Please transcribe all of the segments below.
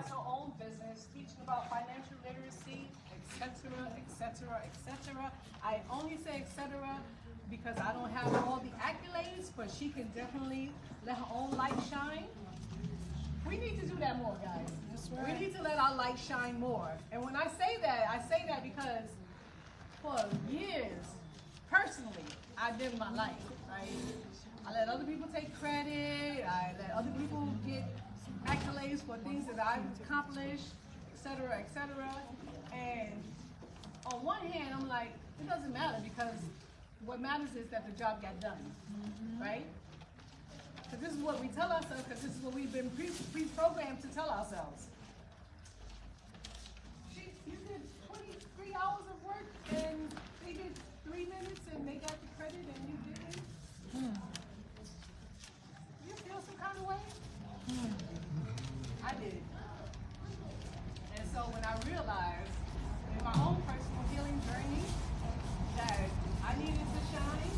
has her own business teaching about financial literacy, etc., etc., etc. I only say etc. because I don't have all the accolades, but she can definitely let her own light shine. We need to do that more, guys. That's right. We need to let our light shine more. And when I say that because for years, personally, I lived my life, right? I let other people take credit. I let other people get accolades for things that I've accomplished, etc., etc. And on one hand, I'm like, it doesn't matter because what matters is that the job got done, right? Because this is what we tell ourselves, because this is what we've been pre-programmed to tell ourselves. You did 23 hours of work, and they did 3 minutes, and they got the credit, and you didn't. You feel some kind of way? I did. And so when I realized in my own personal healing journey that I needed to shine,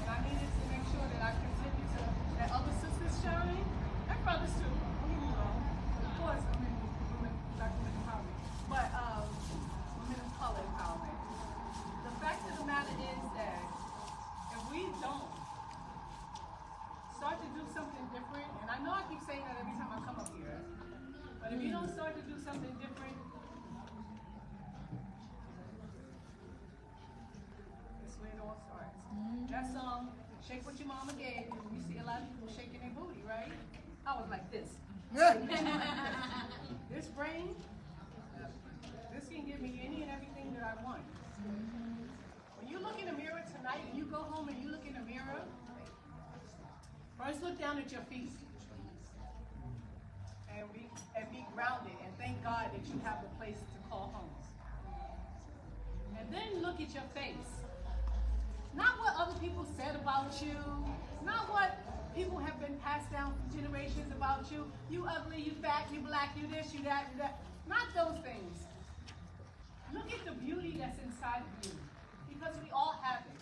and I needed to make sure that I continue to let other sisters shine, and brothers too, don't get me wrong. Of course, Black women empowerment, but women of color empowerment. The fact of the matter is that if we don't start to do something different, and I know I keep saying that every time I come up here, but if you don't start to do something different, that's where it all starts. That song, Shake What Your Mama Gave You, you see a lot of people shaking their booty, right? I was like this. This brain, this can give me any and everything that I want. When you look in the mirror tonight, and you go home and you look in the mirror, first look down at your feet and be grounded and thank God that you have a place to call home. And then look at your face. Not what other people said about you, not what people have been passed down for generations about you. You ugly, you fat, you black, you this, you that, you that. Not those things. Look at the beauty that's inside of you, because we all have it.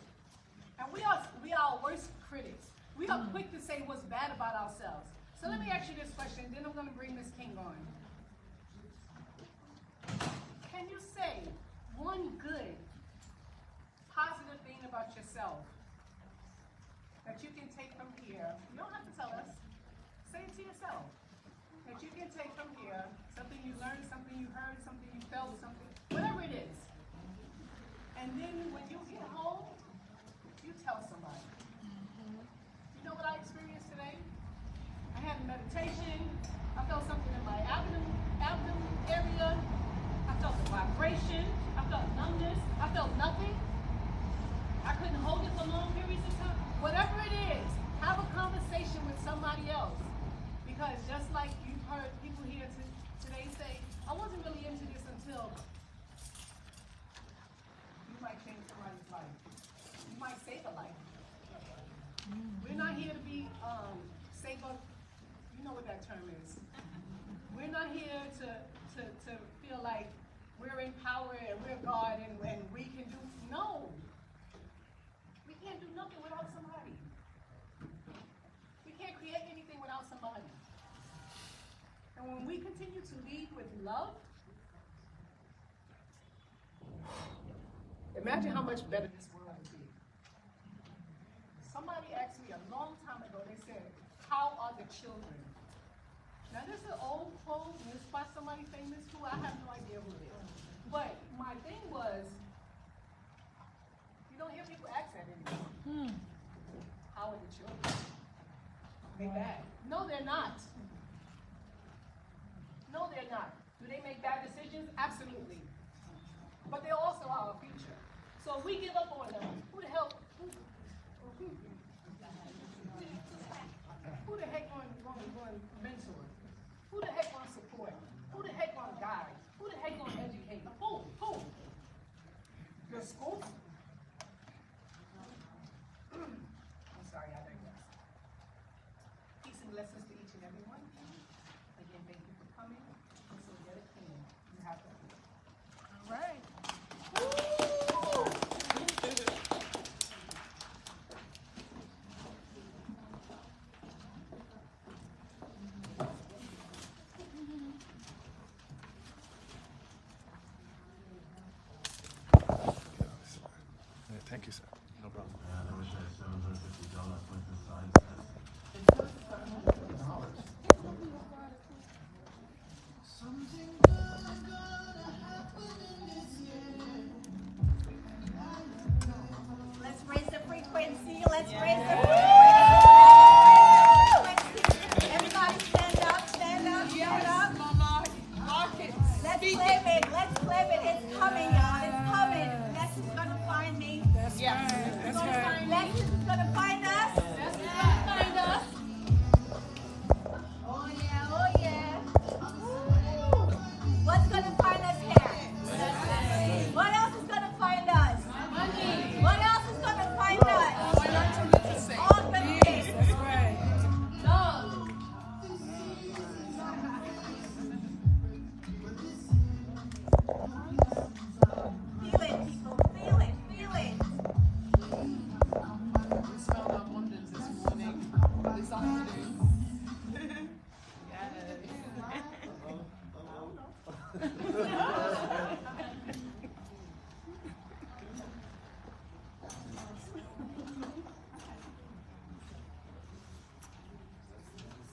And we are our worst critics. We are quick to say what's bad about ourselves. So let me ask you this question, then I'm going to bring Ms. King on. Can you say one good, positive thing about yourself that you can take from here? You don't have to tell us. Say it to yourself. That you can take from here, something you learned, something you heard, something you felt, something, whatever it is. And then when you get home, you tell somebody. You know what I experienced today? I had a meditation. I felt something in my abdomen area. I felt a vibration. I felt numbness. I felt nothing. I couldn't hold it for long periods of time. Whatever it is, have a conversation with somebody else. Because just like you've heard people here today say, I wasn't really into this until you might change somebody's life. You might save a life. We're not here to be safer. You know what that term is. We're not here to feel like we're in power and we're God and we can do, no. We can't do nothing without somebody. We can't create anything without somebody. And when we continue to lead with love, imagine how much better this world would be. Somebody asked me a long time ago, they said, how are the children? Now this is an old quote, and it's by somebody famous who I have no idea who it is. But my thing was, you don't hear people ask that anymore. How are the children? They bad? No, they're not. No, they're not. Do they make bad decisions? Absolutely. But they're also our future. So if we give up on them, who the hell? Who the heck going to mentor? Who the heck going to support? Who the heck going to guide? Who the heck going to educate? Who? Your school? I'm sorry, I digress. Peace and blessings to each and every one. Again, thank you for coming. And so get it clean. You have to. All right.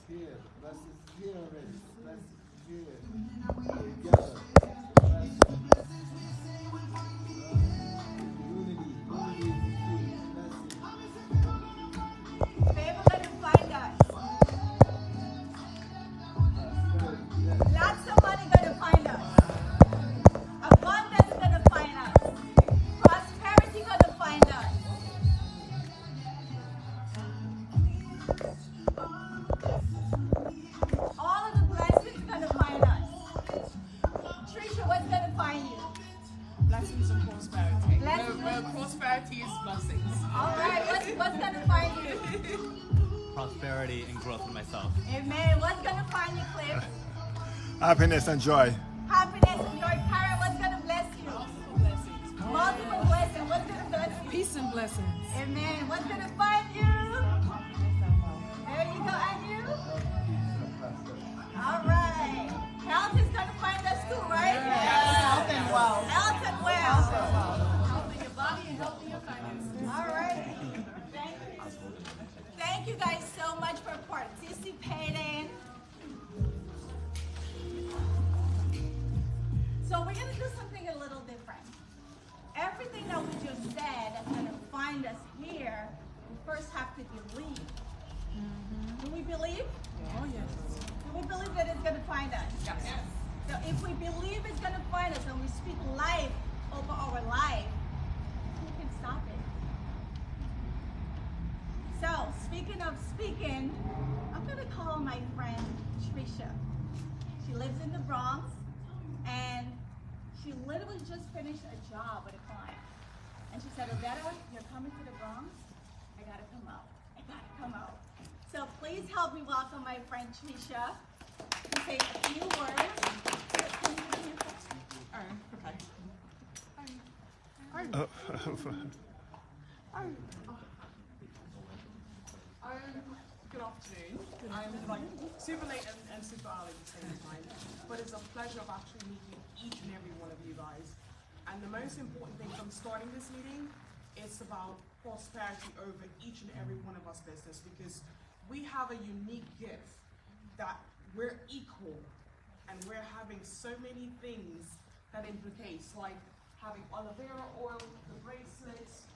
Here, blessings here already. Blessings here. Together. Blessings. Unity. Unity is the key. Blessings. Favor gonna find us. Lots of money gonna find us. Abundance gonna find us. Prosperity gonna find us. All of the blessings gonna find us. Trisha, what's gonna find you? Blessings and prosperity. Blessings. No, prosperity is blessings. All right, what's gonna find you? Prosperity and growth in myself. Amen. What's gonna find you, Cliff? Happiness and joy. Happiness and joy. Kara, what's gonna bless you? Multiple blessings. Multiple blessings. What's gonna bless you? Peace and blessings. Amen. What's gonna find you? There you go, and you? All right. Health is gonna find us too, right? Health and wealth. Health and wealth. Health in your body and health in your finances. All right. Thank you. Thank you guys so much for participating. So we're gonna do something a little different. Everything that we just said that's gonna find us here, we first have to believe. Do we believe? Oh, yes. Do we believe that it's gonna find us? Yes. So if we believe it's gonna find us and we speak life over our life, who can stop it? So speaking of speaking, I'm gonna call my friend Trisha. She lives in the Bronx and she literally just finished a job with a client. And she said, Odetta, you're coming to the Bronx? I gotta come out. I gotta come out. So please help me welcome my friend Trisha to say a few words. Good afternoon. I'm like super late and super early at the same time, but it's a pleasure of actually meeting each and every one of you guys. And the most important thing from starting this meeting is about prosperity over each and every one of us business, because we have a unique gift that we're equal and we're having so many things that implicates, like having aloe vera oil, the bracelets,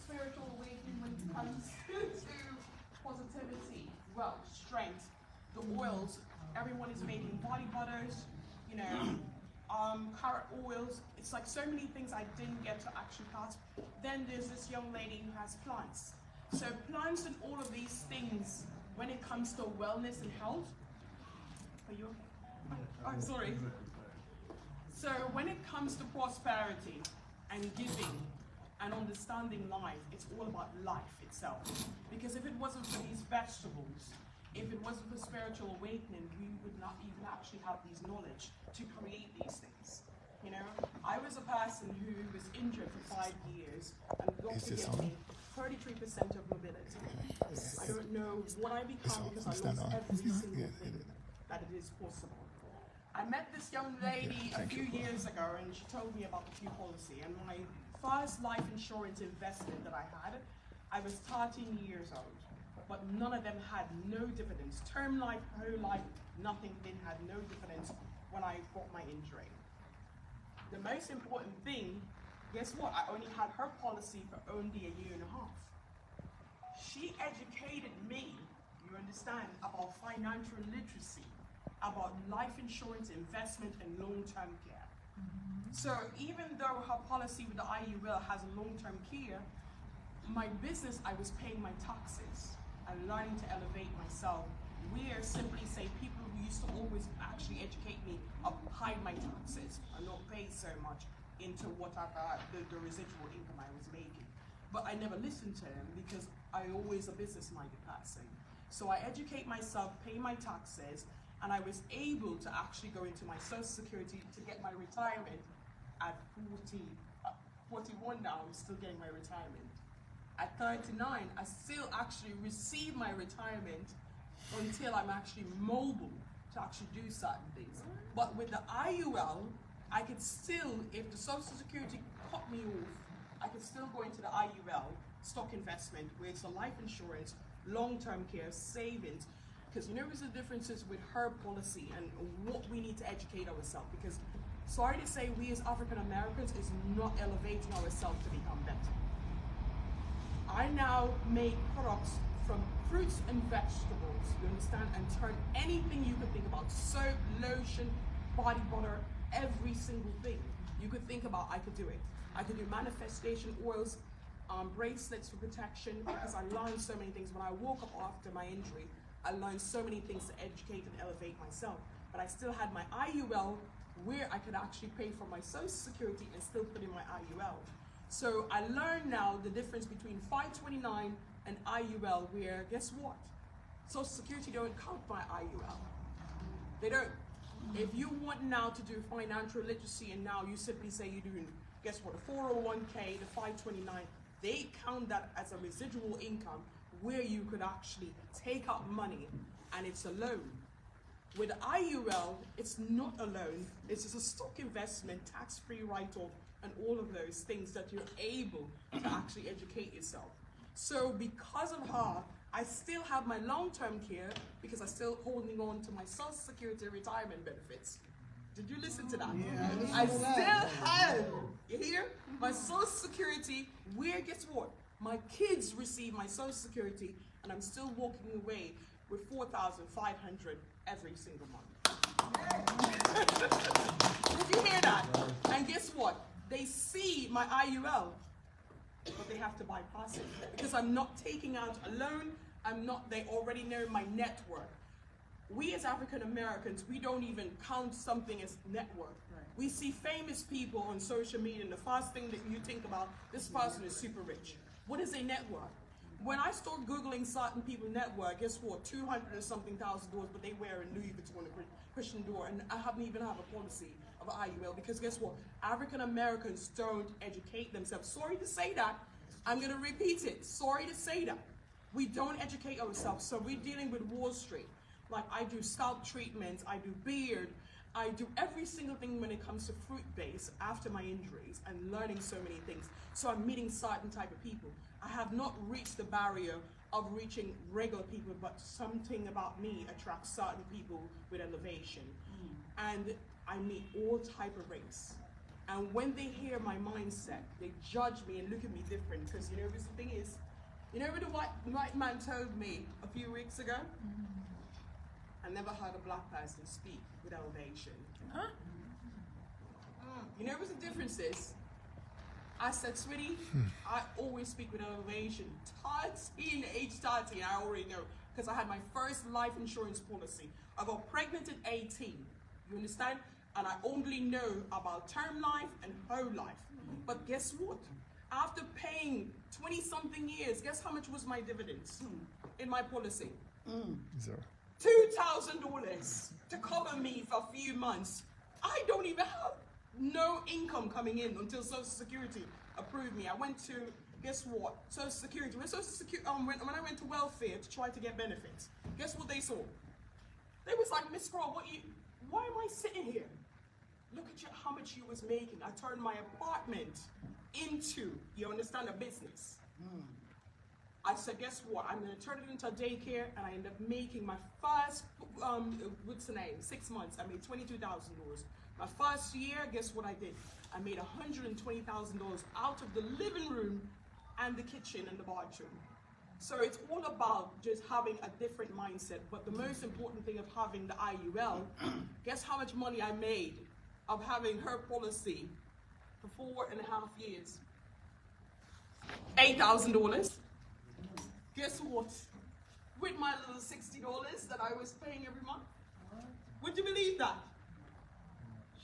spiritual awakening when it comes to positivity, wealth, strength, the oils. Everyone is making body butters, you know, carrot oils. It's like so many things I didn't get to actually pass. Then there's this young lady who has plants. So plants and all of these things, when it comes to wellness and health, are you okay? Oh, I'm sorry. So when it comes to prosperity and giving and understanding life, it's all about life itself. Because if it wasn't for these vegetables, if it wasn't for spiritual awakening, we would not even actually have these knowledge to create these things. You know, I was a person who was injured for 5 years, and God forgive me, 33% of mobility. I don't know what I become because I lost every single thing that it is possible. I met this young lady a few years ago, and she told me about the Q policy. And my first life insurance investment that I had, I was 13 years old, but none of them had no dividends. Term life, whole life, nothing, didn't have no dividends when I got my injury. The most important thing, guess what? I only had her policy for only a year and a half. She educated me, you understand, about financial literacy, about life insurance, investment, and long-term care. So even though her policy with the IUL has a long-term care, my business, I was paying my taxes and learning to elevate myself. Where simply say people who used to always actually educate me of hide my taxes and not pay so much into whatever the residual income I was making. But I never listened to them because I always a business-minded person. So I educate myself, pay my taxes, and I was able to actually go into my Social Security to get my retirement at 41 now. I'm still getting my retirement. at 39, I still actually receive my retirement until I'm actually mobile to actually do certain things. But with the IUL, I could still, if the Social Security cut me off, I could still go into the IUL, stock investment, where it's a life insurance, long-term care, savings. Because you know there's the differences with her policy and what we need to educate ourselves. Because sorry to say, we as African Americans is not elevating ourselves to become better. I now make products from fruits and vegetables, you understand, and turn anything you could think about, soap, lotion, body butter, every single thing you could think about, I could do it. I could do manifestation oils, bracelets for protection, because I learned so many things. When I woke up after my injury, I learned so many things to educate and elevate myself. But I still had my IUL where I could actually pay for my Social Security and still put in my IUL. So I learned now the difference between 529 and IUL, where, guess what? Social Security don't count my IUL. They don't. If you want now to do financial literacy and now you simply say you're doing, guess what, the 401k, the 529, they count that as a residual income where you could actually take out money and it's a loan. With IUL, it's not a loan, it's just a stock investment, tax-free write-off, and all of those things that you're able to actually educate yourself. So because of her, I still have my long-term care because I'm still holding on to my Social Security retirement benefits. Did you listen to that? Yeah, I still have, you hear? My Social Security, where, guess what? My kids receive my Social Security and I'm still walking away with $4,500 every single month. Did you hear that? And guess what? They see my IUL, but they have to bypass it because I'm not taking out a loan. They already know my net worth. We as African Americans, we don't even count something as net worth. Right. We see famous people on social media and the first thing that you think about, this person is super rich. What is a net worth? When I start Googling certain people's net worth, guess what? 200 or something thousand dollars, but they wear a Louis Vuitton, a Christian Dior, and I haven't even have a policy of IUL because guess what? African Americans don't educate themselves. Sorry to say that. I'm going to repeat it. Sorry to say that. We don't educate ourselves. So we're dealing with Wall Street. Like I do scalp treatments, I do beard, I do every single thing when it comes to fruit base after my injuries and learning so many things. So I'm meeting certain type of people. I have not reached the barrier of reaching regular people, but something about me attracts certain people with elevation. And I meet all type of race. And when they hear my mindset, they judge me and look at me different. Because you know what the thing is, you know what the white man told me a few weeks ago? I never heard a black person speak with elevation. Huh? You know what the difference is? I said, sweetie, I always speak with elevation. 13, age 30, I already know. Because I had my first life insurance policy. I got pregnant at 18. You understand? And I only know about term life and whole life. But guess what? After paying 20-something years, guess how much was my dividends in my policy? Zero. $2,000 to cover me for a few months. I don't even have no income coming in until Social Security approved me. I went to, guess what? Social Security. When I went to welfare to try to get benefits, guess what they saw? They was like, Miss Crow, why am I sitting here? Look at how much you was making. I turned my apartment into, you understand, a business. I said, guess what? I'm going to turn it into a daycare, and I ended up making my first, what's the name? 6 months. I made $22,000. My first year, guess what I did? I made $120,000 out of the living room and the kitchen and the bathroom. So it's all about just having a different mindset. But the most important thing of having the IUL, guess how much money I made of having her policy for 4.5 years? $8,000. Guess what? With my little $60 that I was paying every month. Would you believe that?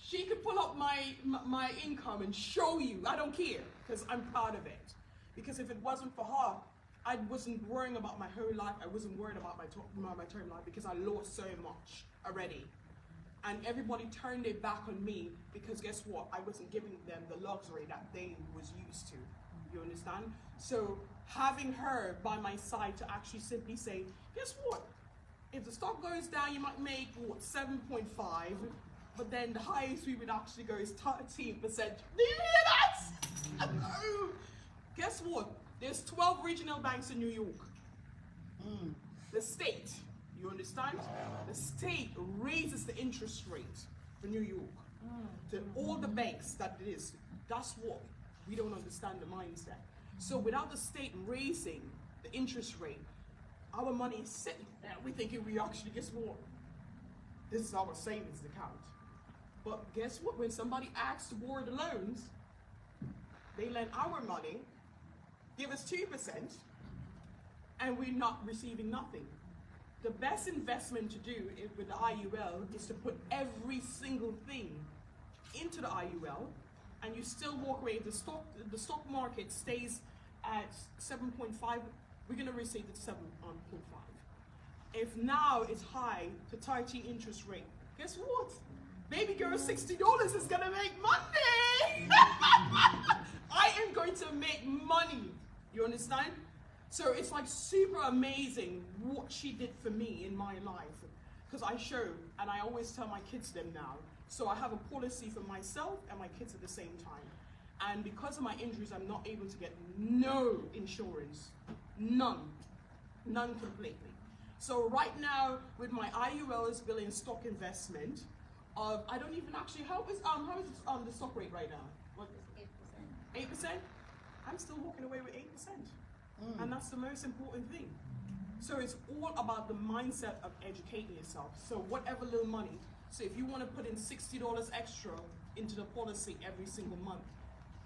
She could pull up my income and show you. I don't care, because I'm proud of it. Because if it wasn't for her, I wasn't worrying about my whole life. I wasn't worried about my term life because I lost so much already. And everybody turned their back on me because guess what? I wasn't giving them the luxury that they was used to. You understand? So having her by my side to actually simply say, guess what? If the stock goes down, you might make, what, 7.5, but then the highest we would actually go is 13%. Do you hear that? Guess what? There's 12 regional banks in New York. The state, you understand? The state raises the interest rate for New York to all the banks that it is. That's what we don't understand the mindset. So without the state raising the interest rate, our money is sitting there. We thinking we actually, guess what? This is our savings account. But guess what? When somebody asks to borrow the loans, they lend our money, give us 2%, and we're not receiving nothing. The best investment to do with the IUL is to put every single thing into the IUL, and you still walk away. If the stock market stays at 7.5, we're going to receive it 7.5. If now it's high to 13 interest rate, guess what? Baby girl, $60 is going to make money. I am going to make money. You understand? So it's like super amazing what she did for me in my life. Because I show, and I always tell my kids them now. So I have a policy for myself and my kids at the same time. And because of my injuries, I'm not able to get no insurance. None. None completely. So right now, with my IUL is billing stock investment of, I don't even actually, how is the stock rate right now? What? 8%. 8%? I'm still walking away with 8%. And that's the most important thing. So it's all about the mindset of educating yourself. So whatever little money, so if you want to put in $60 extra into the policy every single month,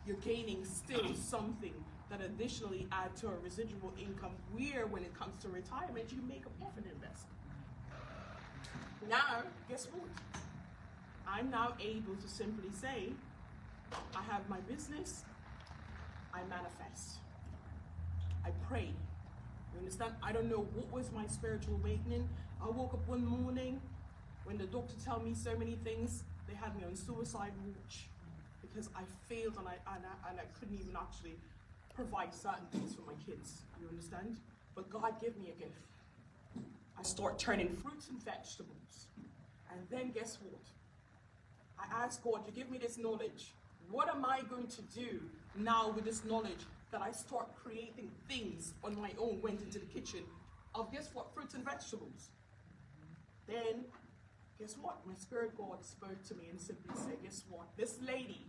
you're gaining still something that additionally add to a residual income where when it comes to retirement, you make a profit investment. Now, guess what? I'm now able to simply say, I have my business, I manifest. I pray. You understand? I don't know what was my spiritual awakening. I woke up one morning when the doctor told me so many things. They had me on suicide watch because I failed and I couldn't even actually provide certain things for my kids. You understand? But God gave me a gift. I start turning fruits and vegetables. And then guess what? I asked God to give me this knowledge. What am I going to do now with this knowledge that I start creating things on my own, went into the kitchen of, guess what, fruits and vegetables. Then, guess what, my spirit God spoke to me and simply said, guess what, this lady,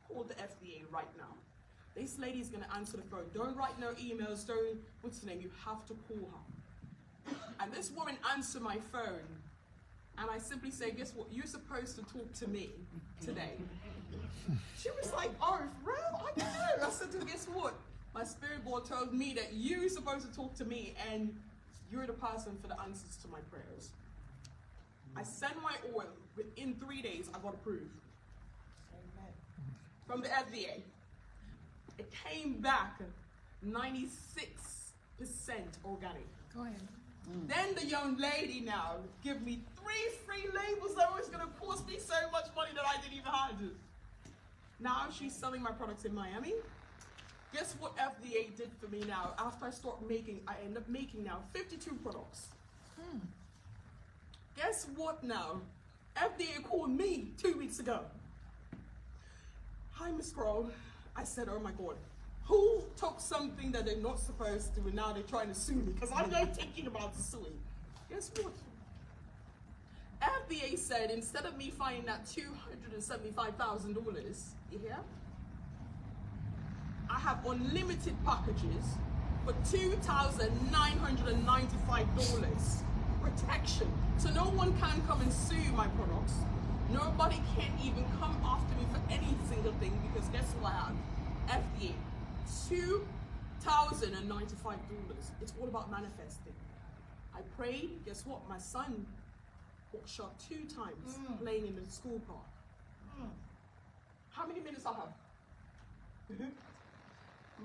call the FDA right now. This lady is going to answer the phone. Don't write no emails, don't, what's the name, you have to call her. And this woman answered my phone, and I simply say, guess what, you're supposed to talk to me today. She was like, oh, for real? I don't know. I said to her, guess what? My spirit board told me that you're supposed to talk to me and you're the person for the answers to my prayers. I sent my oil. Within 3 days, I got approved. Amen. From the FDA. It came back 96% organic. Go ahead. Then the young lady now give me 3 free labels that was going to cost me so much money that I didn't even have to. Now she's selling my products in Miami. Guess what FDA did for me now? After I end up making now 52 products. Guess what now? FDA called me 2 weeks ago. Hi, Miss Grohl. I said, oh my God, who took something that they're not supposed to and now they're trying to sue me? Because I'm not thinking about suing. Guess what? FDA said instead of me finding that $275,000, you hear? I have unlimited packages for $2,995 protection. So no one can come and sue my products. Nobody can even come after me for any single thing because guess what I have? FDA, $2,095. It's all about manifesting. I prayed, guess what? My son got shot 2 times playing in the school park. How many minutes I have?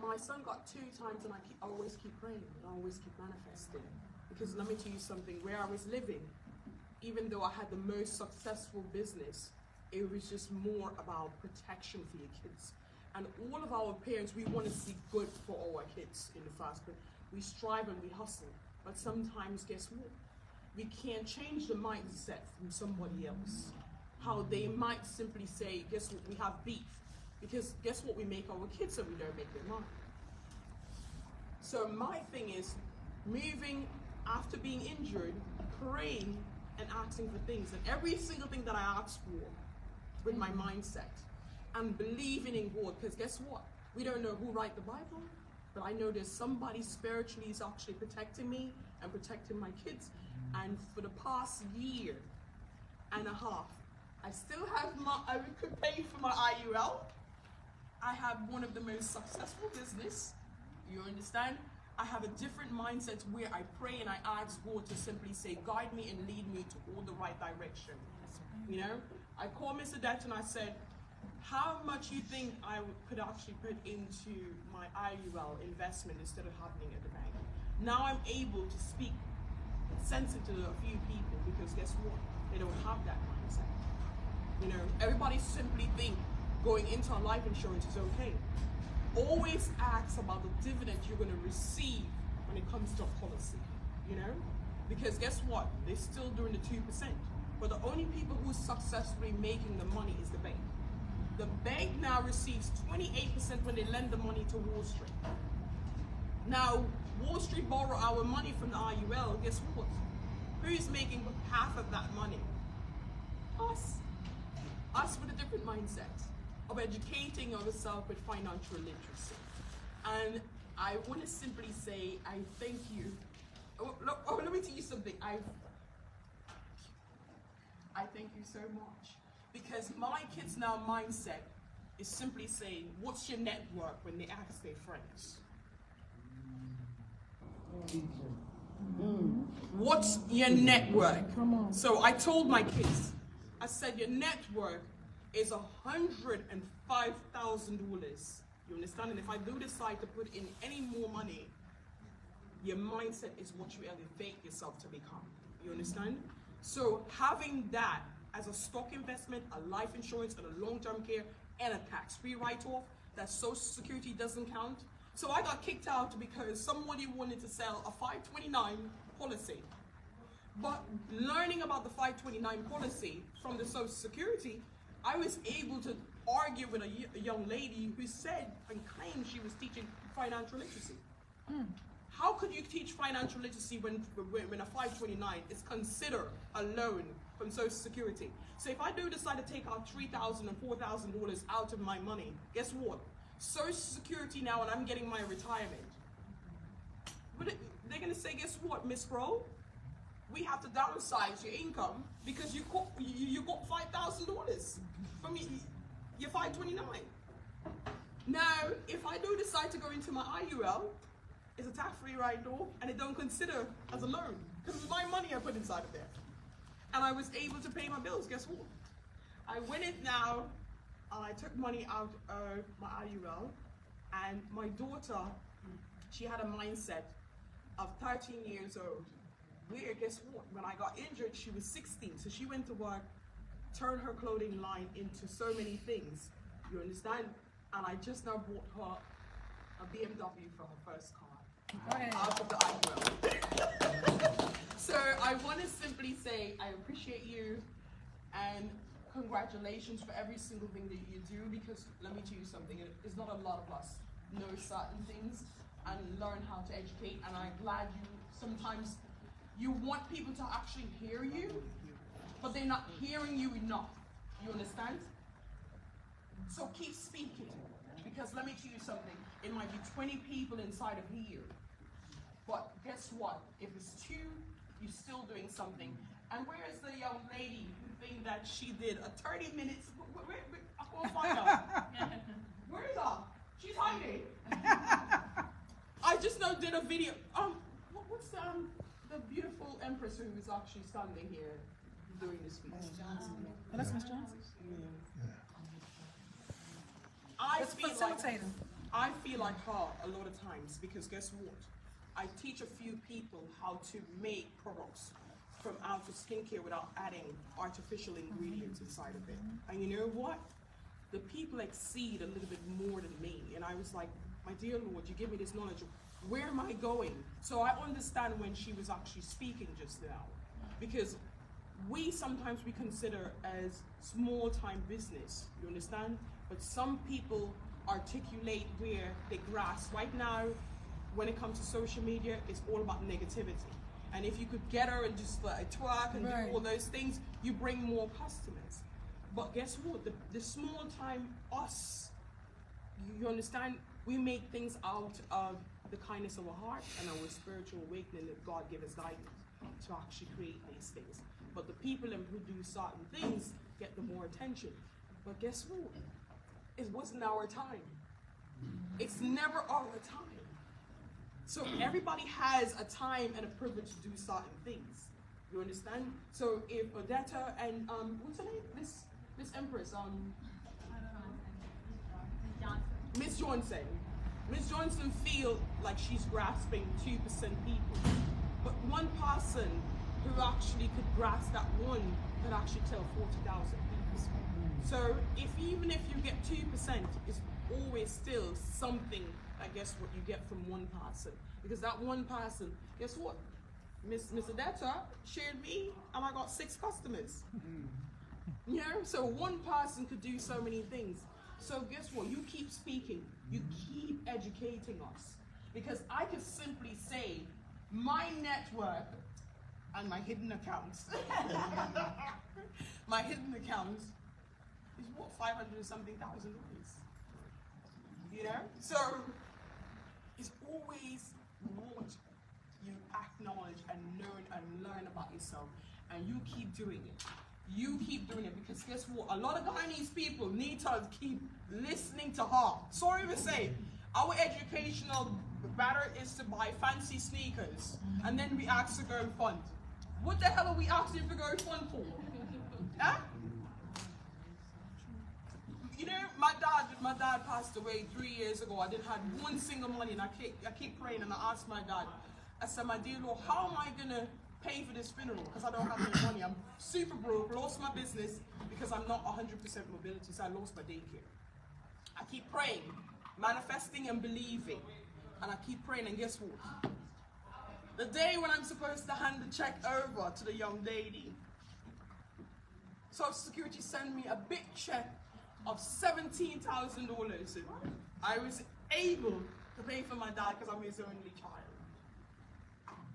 My son got 2 times and I always keep praying and I always keep manifesting. Because let me tell you something, where I was living, even though I had the most successful business, it was just more about protection for your kids. And all of our parents, we want to see good for our kids in the first place. We strive and we hustle. But sometimes, guess what? We can't change the mindset from somebody else. How they might simply say, guess what, we have beef. Because guess what, we make our kids so we don't make their money. So my thing is, moving after being injured, praying and asking for things. And every single thing that I ask for with my mindset. And believing in God. Because guess what? We don't know who wrote the Bible. But I know there's somebody spiritually is actually protecting me and protecting my kids. And for the past year and a half, I still have I could pay for my IUL. I have one of the most successful business. You understand? I have a different mindset where I pray and I ask God to simply say, guide me and lead me to all the right direction. You know? I called Mr. Det and I said, how much you think I could actually put into my IUL investment instead of having it at the bank? Now I'm able to speak sensitive to a few people because guess what? They don't have that mindset. You know, everybody simply think going into a life insurance is okay. Always ask about the dividend you're going to receive when it comes to a policy, you know? Because guess what? They're still doing the 2%. But the only people who are successfully making the money is the bank. The bank now receives 28% when they lend the money to Wall Street. Now, Wall Street borrow our money from the IUL, guess what? Who's making half of that money? Us. Us with a different mindset of educating ourselves with financial literacy. And I want to simply say, I thank you. Let me tell you something. I thank you so much. Because my kids now mindset is simply saying, what's your network when they ask their friends? What's your network? So I told my kids, I said, your network is $105,000. You understand? And if I do decide to put in any more money, your mindset is what you elevate yourself to become. You understand? So having that as a stock investment, a life insurance, and a long-term care, and a tax-free write-off, that Social Security doesn't count. So I got kicked out because somebody wanted to sell a 529 policy. But learning about the 529 policy from the Social Security, I was able to argue with a young lady who said and claimed she was teaching financial literacy. How could you teach financial literacy when a 529 is considered a loan from Social Security? So if I do decide to take out $3,000 and $4,000 out of my money, guess what? Social Security now, and I'm getting my retirement. But they're going to say, guess what, Miss Rowe? We have to downsize your income because you got $5,000 from your 529. Now, if I do decide to go into my IUL, it's a tax-free write-off, and it don't consider as a loan because it's my money I put inside of there. And I was able to pay my bills. Guess what? I went in now, and I took money out of my IUL, and my daughter, she had a mindset of 13 years old. Where, guess what? When I got injured, she was 16, so she went to work, turned her clothing line into so many things. You understand? And I just now bought her a BMW for her first car. Out of the IUL. So I want to simply say I appreciate you and congratulations for every single thing that you do, because let me tell you something, it's not a lot of us know certain things and learn how to educate, and I'm glad sometimes you want people to actually hear you, but they're not hearing you enough. You understand? So keep speaking, because let me tell you something, it might be 20 people inside of here, but guess what? If it's 2, you're still doing something. And where is the young lady who think that she did a 30 minutes? I can't find her. Where is her? She's hiding. I just now did a video. What's the beautiful empress who is actually standing here doing this speech? Oh, that's Miss Johnson. I feel like her a lot of times because guess what? I teach a few people how to make products from outer skincare without adding artificial ingredients inside of it. And you know what? the people exceed a little bit more than me. And I was like, my dear Lord, you give me this knowledge. Where am I going? So I understand when she was actually speaking just now. Because we consider as small time business, you understand? But some people articulate where they grasp. Right now, when it comes to social media, it's all about negativity. And if you could get her and just like twerk and do all those things, you bring more customers. But guess what? The small time us, you understand? We make things out of the kindness of our heart and our spiritual awakening that God gives us guidance to actually create these things. But the people who do certain things get the more attention. But guess what? It wasn't our time. It's never our time. So everybody has a time and a privilege to do certain things. You understand? So if Odetta and what's her name? Miss Empress, Miss Johnson. Miss Johnson feel like she's grasping 2% people. But one person who actually could grasp that one could actually tell 40,000 people. So even if you get 2%, it's always still something, I guess, what you get from one person. Because that one person, guess what? Miss Odetta shared me and I got 6 customers. You know, so one person could do so many things. So guess what? You keep speaking, you keep educating us. Because I could simply say, my network and my hidden accounts, my hidden accounts is what, 500 and something thousand dollars. You know? So it's always what you acknowledge and learn about yourself, and you keep doing it. You keep doing it, because guess what? A lot of Guyanese people need to keep listening to her. Sorry to say, our educational matter is to buy fancy sneakers, and then we ask to go and fund. What the hell are we asking to go and fund for? Huh? You know, my dad passed away 3 years ago. I didn't have one single money, and I keep praying, and I asked my dad, I said, my dear Lord, how am I gonna pay for this funeral? Because I don't have any money. I'm super broke, lost my business because I'm not 100% mobility, so I lost my daycare. I keep praying, manifesting and believing, and I keep praying, and guess what? The day when I'm supposed to hand the check over to the young lady, Social Security sent me a big check of $17,000. I was able to pay for my dad because I'm his only child.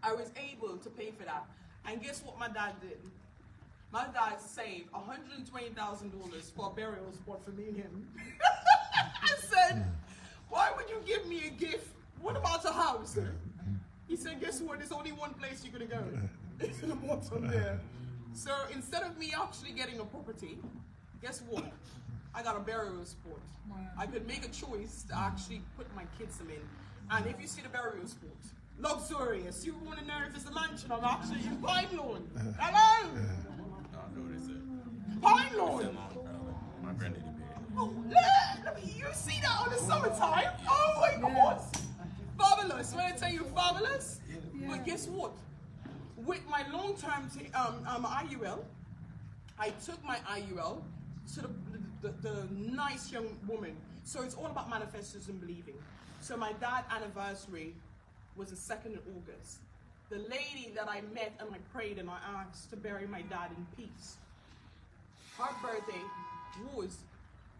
I was able to pay for that. And guess what my dad did? My dad saved $120,000 for a burial spot for me and him. I said, why would you give me a gift? What about a house? He said, guess what? There's only one place you're going to go. It's in the bottom there. So instead of me actually getting a property, guess what? I got a burial spot. Wow. I could make a choice to actually put my kids in. And if you see the burial spot, luxurious. You want to know if it's a mansion or actually in Pine Lawn. Hello? Pine Lawn. My granddaddy paid. Oh, you see that on the summertime? Oh my God. Fabulous. When I tell you fabulous, but guess what? With my long-term IUL, I took my IUL to the nice young woman. So it's all about manifestos and believing. So my dad's anniversary was the 2nd of August. The lady that I met and I prayed and I asked to bury my dad in peace, her birthday was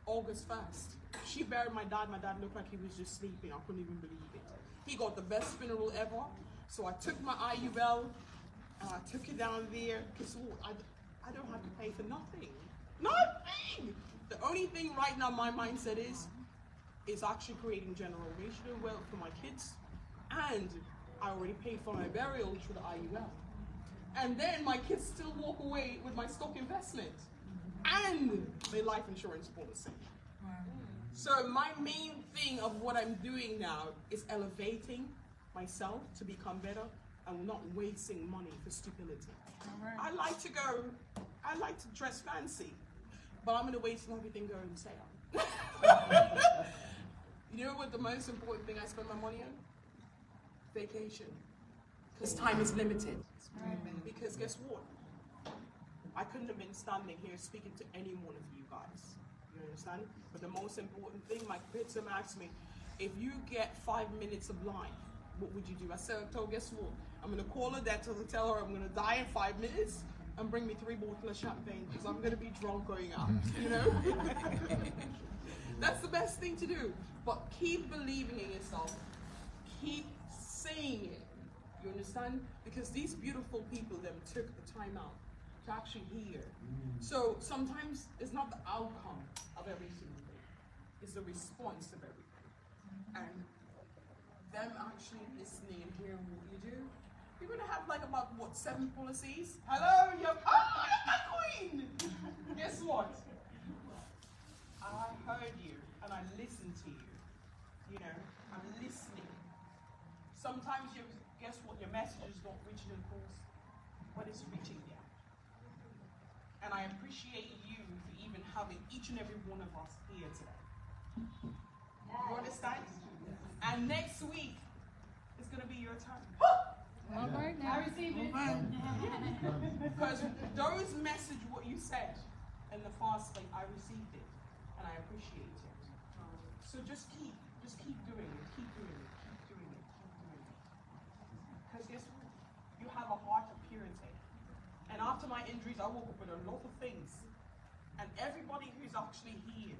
August 1st. She buried my dad. My dad looked like he was just sleeping. I couldn't even believe it. He got the best funeral ever. So I took my IUL and I took it down there. Because I don't have to pay for nothing. Nothing! The only thing right now my mindset is actually creating generational wealth for my kids. And I already paid for my burial through the IUL. And then my kids still walk away with my stock investment and my life insurance policy. Wow. So my main thing of what I'm doing now is elevating myself to become better and not wasting money for stupidity. Right. I like to dress fancy, but I'm gonna waste everything go and sale. You know what the most important thing I spend my money on? Vacation. Because time is limited. Because guess what? I couldn't have been standing here speaking to any one of you guys. You understand? But the most important thing, my kids asked me, if you get 5 minutes of life, what would you do? I said, "So guess what? I'm gonna call her that to tell her I'm gonna die in 5 minutes and bring me 3 bottles of champagne because I'm gonna be drunk going out." You know? That's the best thing to do. But keep believing in yourself. Keep saying it. You understand? Because these beautiful people them took the time out to actually hear. So sometimes it's not the outcome of every single thing. It's the response of everything. And them actually listening and hearing what you do. You're gonna have like about what, 7 policies? Hello, you're my queen! Guess what? I heard you and I listened to you. You know, I'm listening. Sometimes you guess what, your messages don't reach the course, but it's reaching there. And I appreciate you for even having each and every one of us here today. You understand? And next week is gonna be your turn. I receive it. Because those message what you said in the fasting, I received it and I appreciate it. So just keep doing it, keep doing it, keep doing it, keep doing it. Because guess what? You have a heart of purity. And after my injuries, I woke up with a lot of things. And everybody who's actually here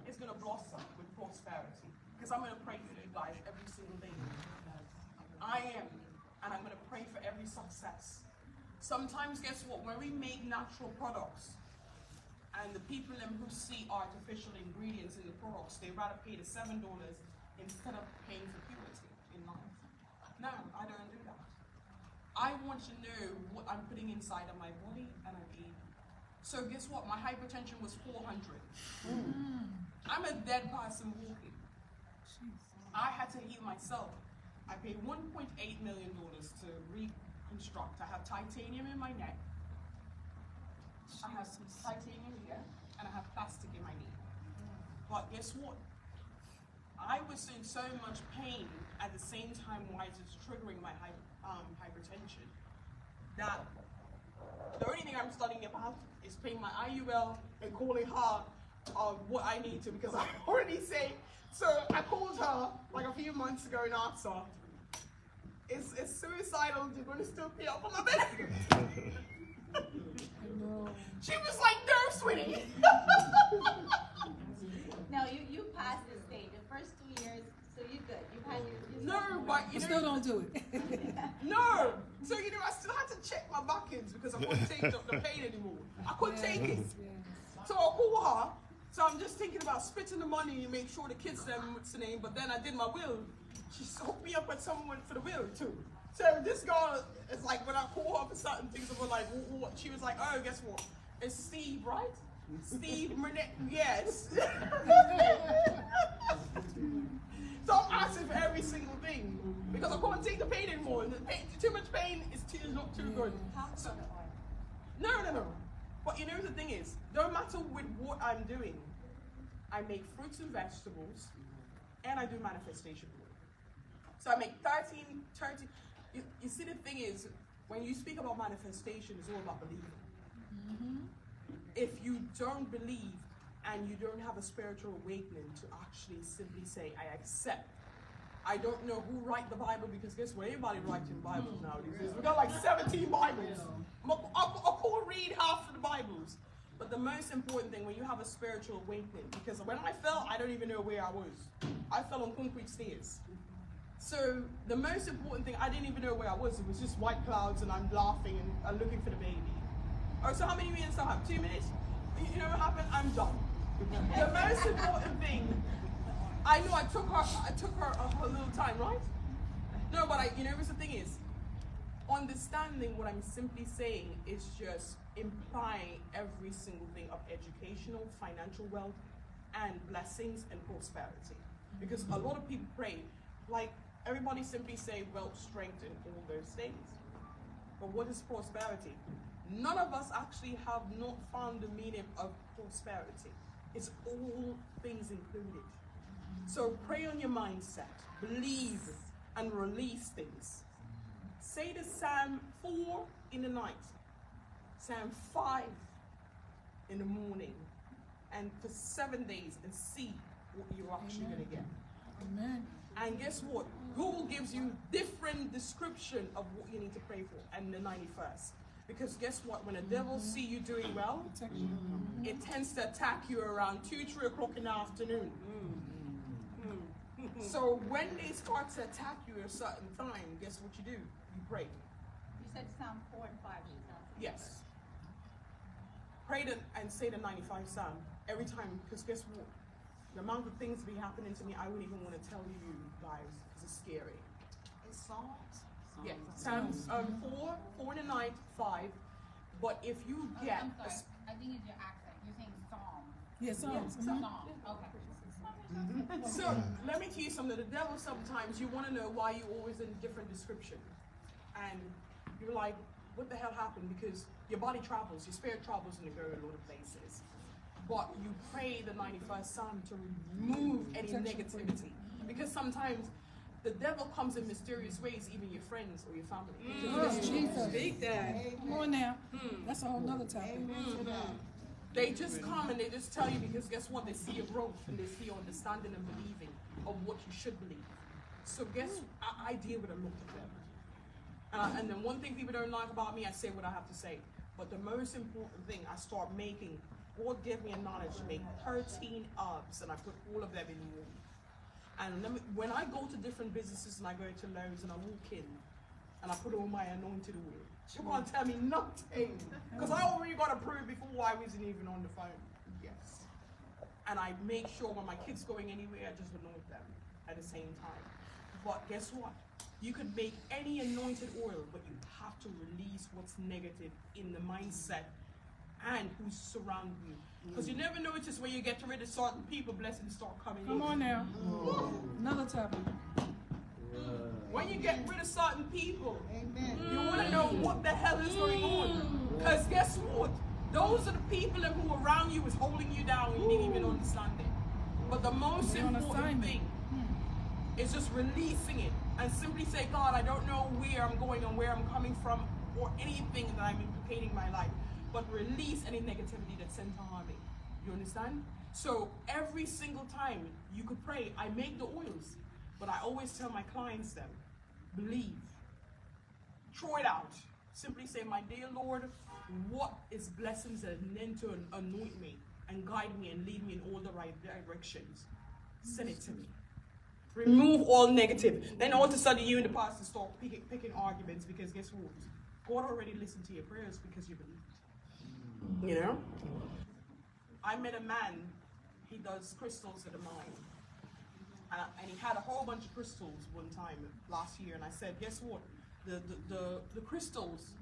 is gonna blossom with prosperity. Because I'm gonna pray for you guys every single day. I am. And I'm gonna pray for every success. Sometimes, guess what? When we make natural products, and the people who see artificial ingredients in the products, they rather pay the $7 instead of paying for purity in life. No, I don't do that. I want to know what I'm putting inside of my body, and I'm eating. So guess what? My hypertension was 400. I'm a dead person walking. I had to heal myself. I paid $1.8 million to reconstruct. I have titanium in my neck. I have some titanium here, and I have plastic in my knee. But guess what? I was in so much pain at the same time while it's triggering my hypertension that the only thing I'm studying about is paying my IUL and calling her what I need to, because I already say. So I called her like a few months ago and asked her, it's suicidal, you're going to still pay up on my benefit? She was like, "No, sweetie." No, you passed the stage. The first 2 years, so you're good. You've had your No, but you Still don't do it. No. So I still had to check my buckets because I couldn't take the pain anymore. I couldn't take it. So I call her. So I'm just thinking about splitting the money and make sure the kids them what's the name. But then I did my will. She hooked me up with someone for the will too. So this girl is like, when I call her for certain things, I was like, what? She was like, "Oh, guess what? It's Steve, right? Steve Murnett, yes." So I'm asking for every single thing because I can't take the pain anymore. And too much pain is not too good. So, no. But the thing is, no matter with what I'm doing, I make fruits and vegetables, and I do manifestation work. So I make 30. You see, the thing is, when you speak about manifestation, it's all about believing. If you don't believe and you don't have a spiritual awakening to actually simply say, "I accept." I don't know who write the Bible, because guess what? Anybody writing Bibles nowadays. We got like 17 Bibles. I'll read half of the Bibles. But the most important thing, when you have a spiritual awakening, because when I fell, I don't even know where I was. I fell on concrete stairs. So the most important thing, I didn't even know where I was. It was just white clouds, and I'm laughing and I'm looking for the baby. Oh, so how many minutes do I have? 2 minutes? You know what happened? I'm done. The most important thing, I know I took her a little time, right? No, but the thing is, understanding what I'm simply saying is just implying every single thing of educational, financial wealth, and blessings and prosperity. Because a lot of people pray, like everybody simply say wealth, strength, and all those things. But what is prosperity? None of us actually have not found the meaning of prosperity. It's all things included. So pray on your mindset, believe, and release things. Say the Psalm 4 in the night, Psalm 5 in the morning, and for 7 days and see what you're actually going to get. Amen. And guess what? Google gives you different description of what you need to pray for and the 91st. Because guess what? When the devil see you doing well, it tends to attack you around 2, 3 o'clock in the afternoon. So when they start to attack you at a certain time, guess what you do? You pray. You said Psalm 4 and 5. Yes. Pray and say the 95 Psalm every time, because guess what? The amount of things be happening to me, I wouldn't even want to tell you guys, because it's scary. It's Psalms? Yes, Psalms 4 in the night, 5. But if you get, I'm sorry. I think it's your accent. You're saying Psalm. Yes, Psalms. Psalm. Okay. so let me tell you something. The devil sometimes, you want to know why you're always in different description. And you're like, what the hell happened? Because your body travels, your spirit travels and you go a lot of places. But you pray the 91st Psalm to remove any negativity. Because sometimes the devil comes in mysterious ways, even your friends or your family. Jesus. Speak that. Come on now. That's a whole nother topic. They just come and they just tell you, because guess what? They see your growth and they see your understanding and believing of what you should believe. So guess I deal with a lot of them. And then one thing people don't like about me, I say what I have to say. But the most important thing, I start making, God gave me a knowledge to make 13 herbs, and I put all of them in water. And when I go to different businesses and I go to Lowe's and I walk in and I put all my anointed oil, you can't tell me nothing. Because I already got approved before I wasn't even on the phone. Yes. And I make sure when my kids going anywhere, I just anoint them at the same time. But guess what? You could make any anointed oil, but you have to release what's negative in the mindset and who's surrounding you. Because you never notice when you get rid of certain people, blessings start coming in. Come on now. Another topic. When you get rid of certain people, you want to know what the hell is going on. Because guess what? Those are the people who are around you is holding you down and you didn't even understand it. But the most important thing is just releasing it and simply say, God, I don't know where I'm going and where I'm coming from or anything that I'm implicating in my life. But release any negativity that's sent to harm me. You understand? So every single time you could pray, I make the oils. But I always tell my clients them, believe. Throw it out. Simply say, my dear Lord, what is blessings and then to anoint me and guide me and lead me in all the right directions? Send it to me. Remove all negative. Then all of a sudden you and the pastor start picking arguments, because guess what? God already listened to your prayers because you believe. You know? I met a man, he does crystals at the mine. And he had a whole bunch of crystals one time last year, and I said, guess what? The crystals,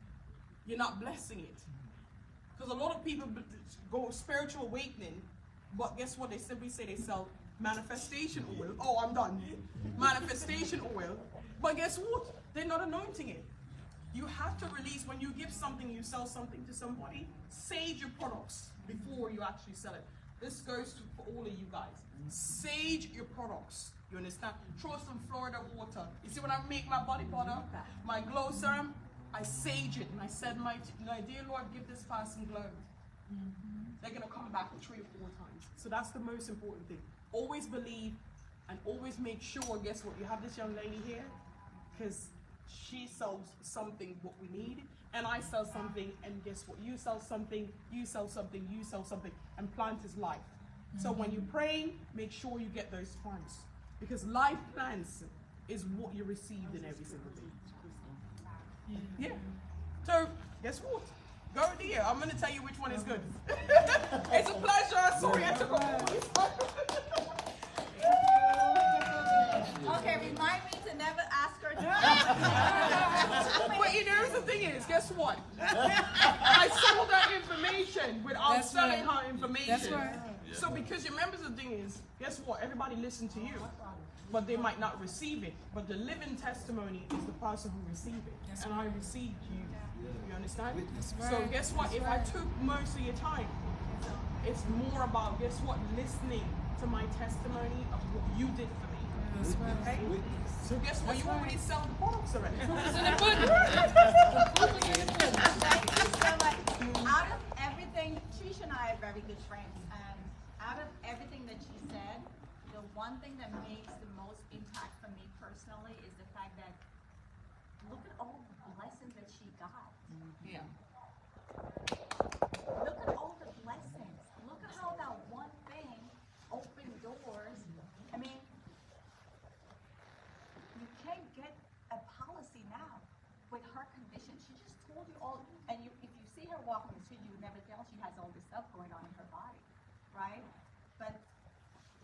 you're not blessing it. Because a lot of people go spiritual awakening, but guess what? They simply say they sell manifestation oil. Oh, I'm done. Manifestation oil. But guess what? They're not anointing it. You have to release, when you give something, you sell something to somebody, sage your products before you actually sell it. This goes for all of you guys. Sage your products. You understand? Throw some Florida water. You see when I make my body butter, my glow serum, I sage it. And I said, my dear Lord, give this person glow. They're going to come back 3 or 4 times. So that's the most important thing. Always believe and always make sure, guess what? You have this young lady here, because she sells something what we need, and I sell something, and guess what? You sell something, you sell something, you sell something, and plant is life. So when you pray, make sure you get those plants, because life plants is what you received in every single thing. Yeah. So guess what? Go there. I'm going to tell you which one is good. It's a pleasure. Sorry I took over. Okay, remind me to never ask her But you know, the thing is, guess what? I sold that information without selling her information. That's right. So because you remember, the thing is, guess what? Everybody listen to you, but they might not receive it. But the living testimony is the person who received it. And I received you. You understand? So guess what? If I took most of your time, it's more about, guess what? Listening to my testimony of what you did for me. Okay? So guess what? You already sell the products already. Thank you so much. Out of everything, Trish and I are very good friends, and everything that she said, the one thing that makes the most impact for me personally is the fact that look at all the blessings that she got. Yeah. Look at all the blessings. Look at how that one thing opened doors. I mean, you can't get a policy now with her condition. She just told you all, and you, if you see her walking the street, you would never tell she has all this stuff going on in her body, right? But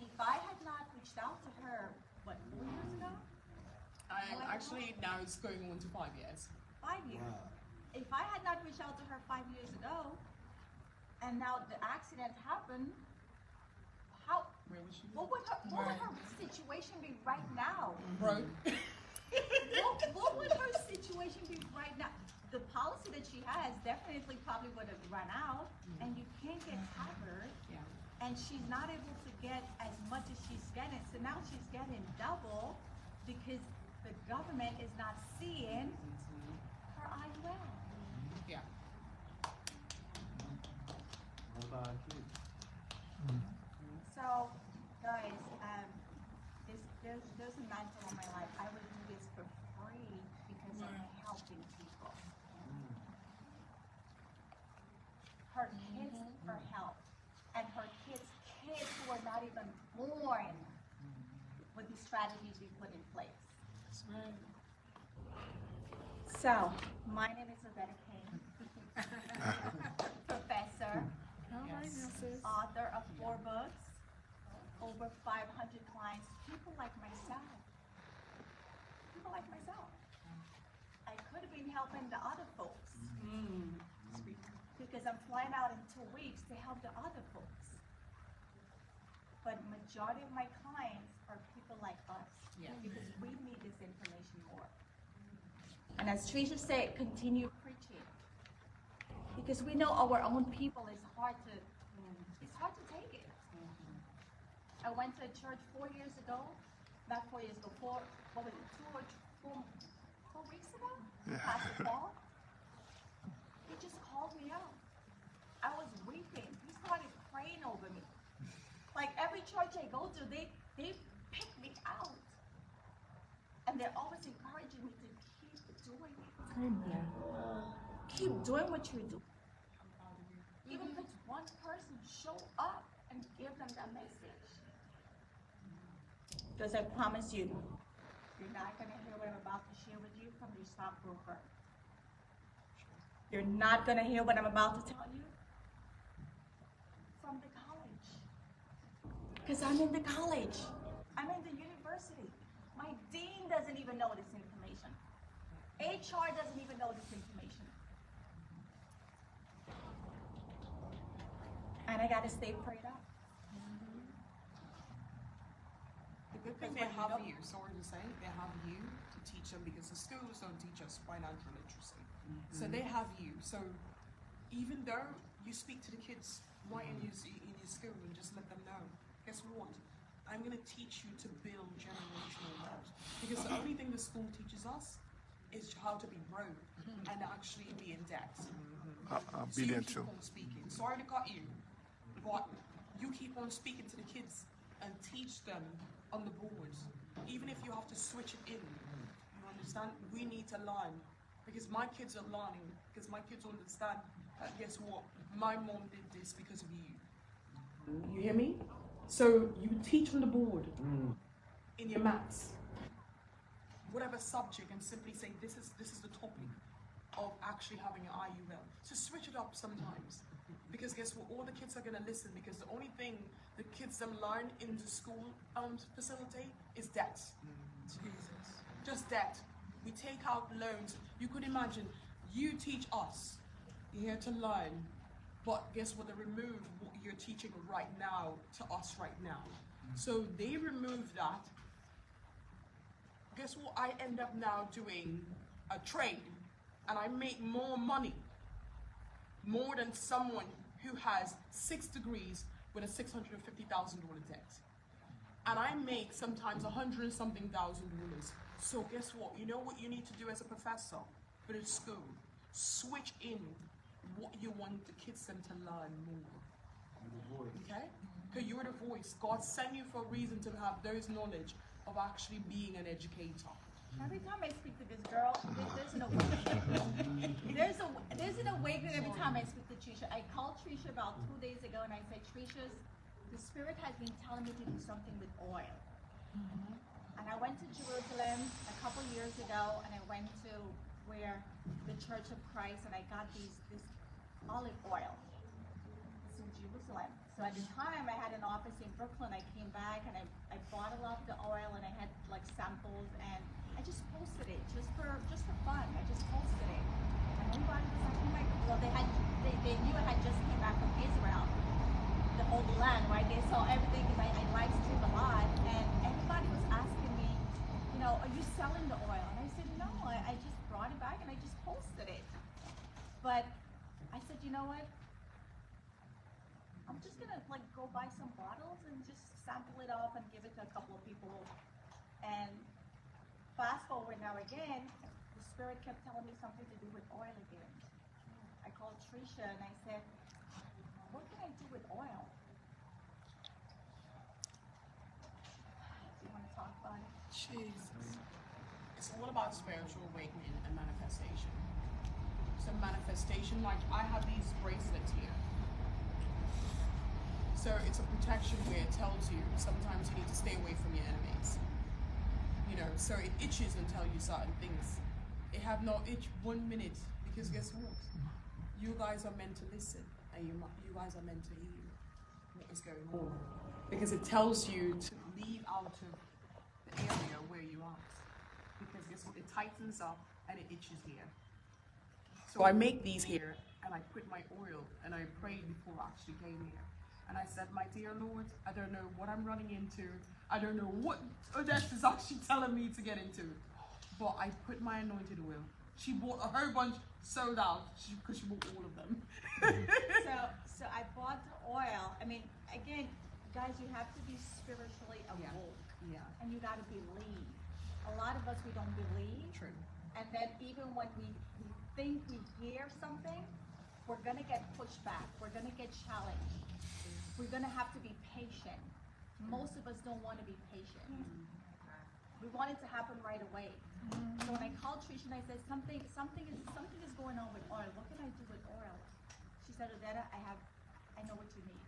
if I had not reached out to her, what, 4 years ago? And actually now it's going on to 5 years. 5 years. If I had not reached out to her 5 years ago, and now the accident happened, how? Where was she? What would her situation be right now? Broke. What would her situation be right now? The policy that she has definitely probably would have run out, and you can't get covered, Yeah. and she's not able to get as much as she's getting. So now she's getting double because the government is not seeing her IUL. Yeah. What about our kids? So, guys, there's a mantle on my life. I would do this for free because I'm helping people. Her kids are helped, and her kids who are not even born with the strategies we put in place. That's right. So, my name is Rebecca King, professor, All right, now, sis. author of 4 books, over 500 clients, people like myself. People like myself. I could have been helping the other folks because I'm flying out in 2 weeks to help the other folks. But majority of my clients are people like us because we need this information more. And as Tricia said, continue preaching. Because we know our own people is hard to take it. I went to a church 4 years ago, not 4 years ago, what was it, 4 weeks ago? Pastor Paul. He just called me out. I was weeping. He started praying over me. Like every church I go to, they pick me out. And they're always encouraging me to keep doing it. Keep doing what you're doing. Even if it's one person, show up and give them that message. Because I promise you, you're not going to hear what I'm about to share with you from your stockbroker. You're not going to hear what I'm about to tell you from the college. Because I'm in the college. I'm in the university. My dean doesn't even know this information. HR doesn't even know this information. And I got to stay prayed up. The good thing they have you, sorry to say, they have you to teach them because the schools don't teach us financial literacy. So they have you. So even though you speak to the kids right in your school and just let them know, guess what? I'm going to teach you to build generational wealth. Because the only thing the school teaches us is how to be broke and actually be in debt. So you keep on speaking. Sorry to cut you, but you keep on speaking to the kids and teach them on the boards. Even if you have to switch it in, you understand? We need to learn. Because my kids are learning. Because my kids understand that, guess what? My mom did this because of you. You hear me? So you teach on the board in your maths, whatever subject, and simply say this is the topic of actually having an IUL. So switch it up sometimes, because guess what? All the kids are gonna listen, because the only thing the kids them learn in the school facility is debt. Jesus. Just debt. We take out loans. You could imagine, you teach us. You're here to learn. But guess what? They remove what you're teaching right now to us right now. So they remove that. Guess what? I end up now doing a trade, and I make more money, more than someone who has 6 degrees with a $650,000 debt. And I make sometimes $100 and something thousand. So guess what? You know what you need to do as a professor for the school? Switch in what you want the kids them to learn more. Okay? Because you're the voice. God sent you for a reason to have those knowledge of actually being an educator. Every time I speak to this girl, there's an awakening. There's an awakening every time I speak to Trisha. I called Trisha about 2 days ago and I said, Trisha, the Spirit has been telling me to do something with oil. And I went to Jerusalem a couple years ago and I went to where the Church of Christ and I got this olive oil. It's in Jerusalem. So at the time I had an office in Brooklyn. I came back and I bottled up the oil and I had like samples and I just posted it just for fun. I just posted it. And everybody was like, oh my God. Well, they knew I had just came back from Israel, the Holy Land, right? They saw everything because I live stream a lot, and everybody was asking me, you know, are you selling the oil? And I said, no, I just brought it back and I just posted it. But I said, you know what? I'm just gonna like go buy some bottles and just sample it off and give it to a couple of people. And fast forward now again, the Spirit kept telling me something to do with oil again. I called Trisha and I said, what can I do with oil? Do you want to talk about it? Jesus. It's all about spiritual awakening and manifestation. So manifestation, like I have these bracelets here. So it's a protection where it tells you sometimes you need to stay away from your enemies. You know, so it itches and tell you certain things. It have no itch 1 minute because guess what? You guys are meant to listen and you guys are meant to hear what is going on. Because it tells you to leave out of the area where you are. Because guess what? It tightens up and it itches here. So I make these here and I put my oil and I prayed before I actually came here. And I said, my dear Lord, I don't know what I'm running into. I don't know what Odette is actually telling me to get into. But I put my anointed oil. She bought a whole bunch, sold out, because she bought all of them. So I bought the oil. I mean, again, guys, you have to be spiritually awoke. Yeah. And you got to believe. A lot of us, we don't believe. True. And then even when we think we hear something, we're going to get pushed back. We're going to get challenged. We're going to have to be patient. Most of us don't want to be patient. We want it to happen right away. So when I called Trisha and I said, something is going on with oil. What can I do with oil? She said, Odetta, I know what you need.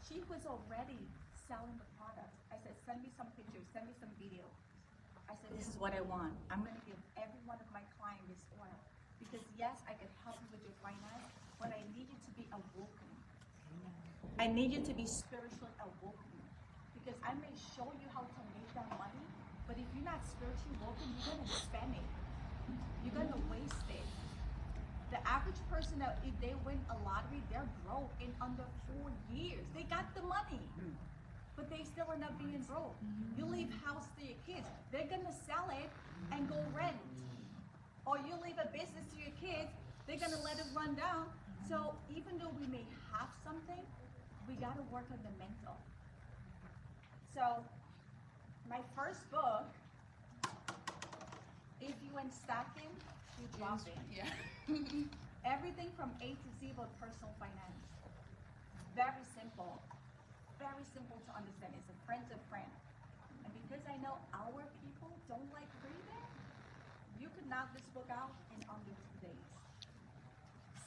She was already selling the product. I said, send me some pictures, send me some video. I said, this is what I want. I'm going to give every one of my clients this oil. Because yes, I can help you with your finance, but I need you to be awoken. I need you to be spiritually awoken. Because I may show you how to make that money, but if you're not spiritually awoken, you're going to spend it. You're going to waste it. The average person, if they win a lottery, they're broke in under 4 years. They got the money, but they still end up being broke. You leave house to your kids. They're going to sell it and go rent. Or you leave a business to your kids, they're going to let it run down. So even though we may have something, we got to work on the mental. So my first book, if you ain't stacking, you drop it. Yeah. Everything from A to Z about personal finance. Very simple to understand. It's a friend to friend. And because I know our people don't like reading, you could knock this book out in under 2 days.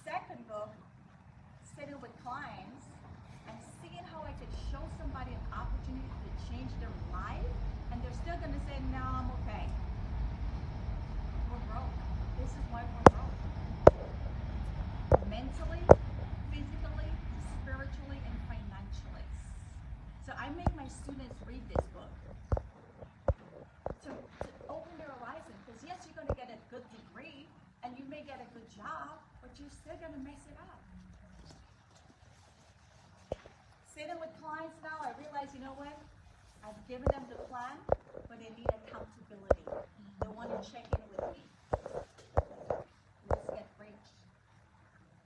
Second book, sitting with clients and seeing how I could show somebody an opportunity to change their life, and they're still gonna say, no, I'm okay. We're broke. This is why we're broke. Mentally, physically, spiritually, and financially. So I make my students read this book to open their horizon. Because yes, you're gonna get a good degree, and you may get a good job, but you're still gonna mess it up. Sitting with clients now, I realize, you know what? I've given them the plan, but they need accountability. They want to check in with me. Let's get rich.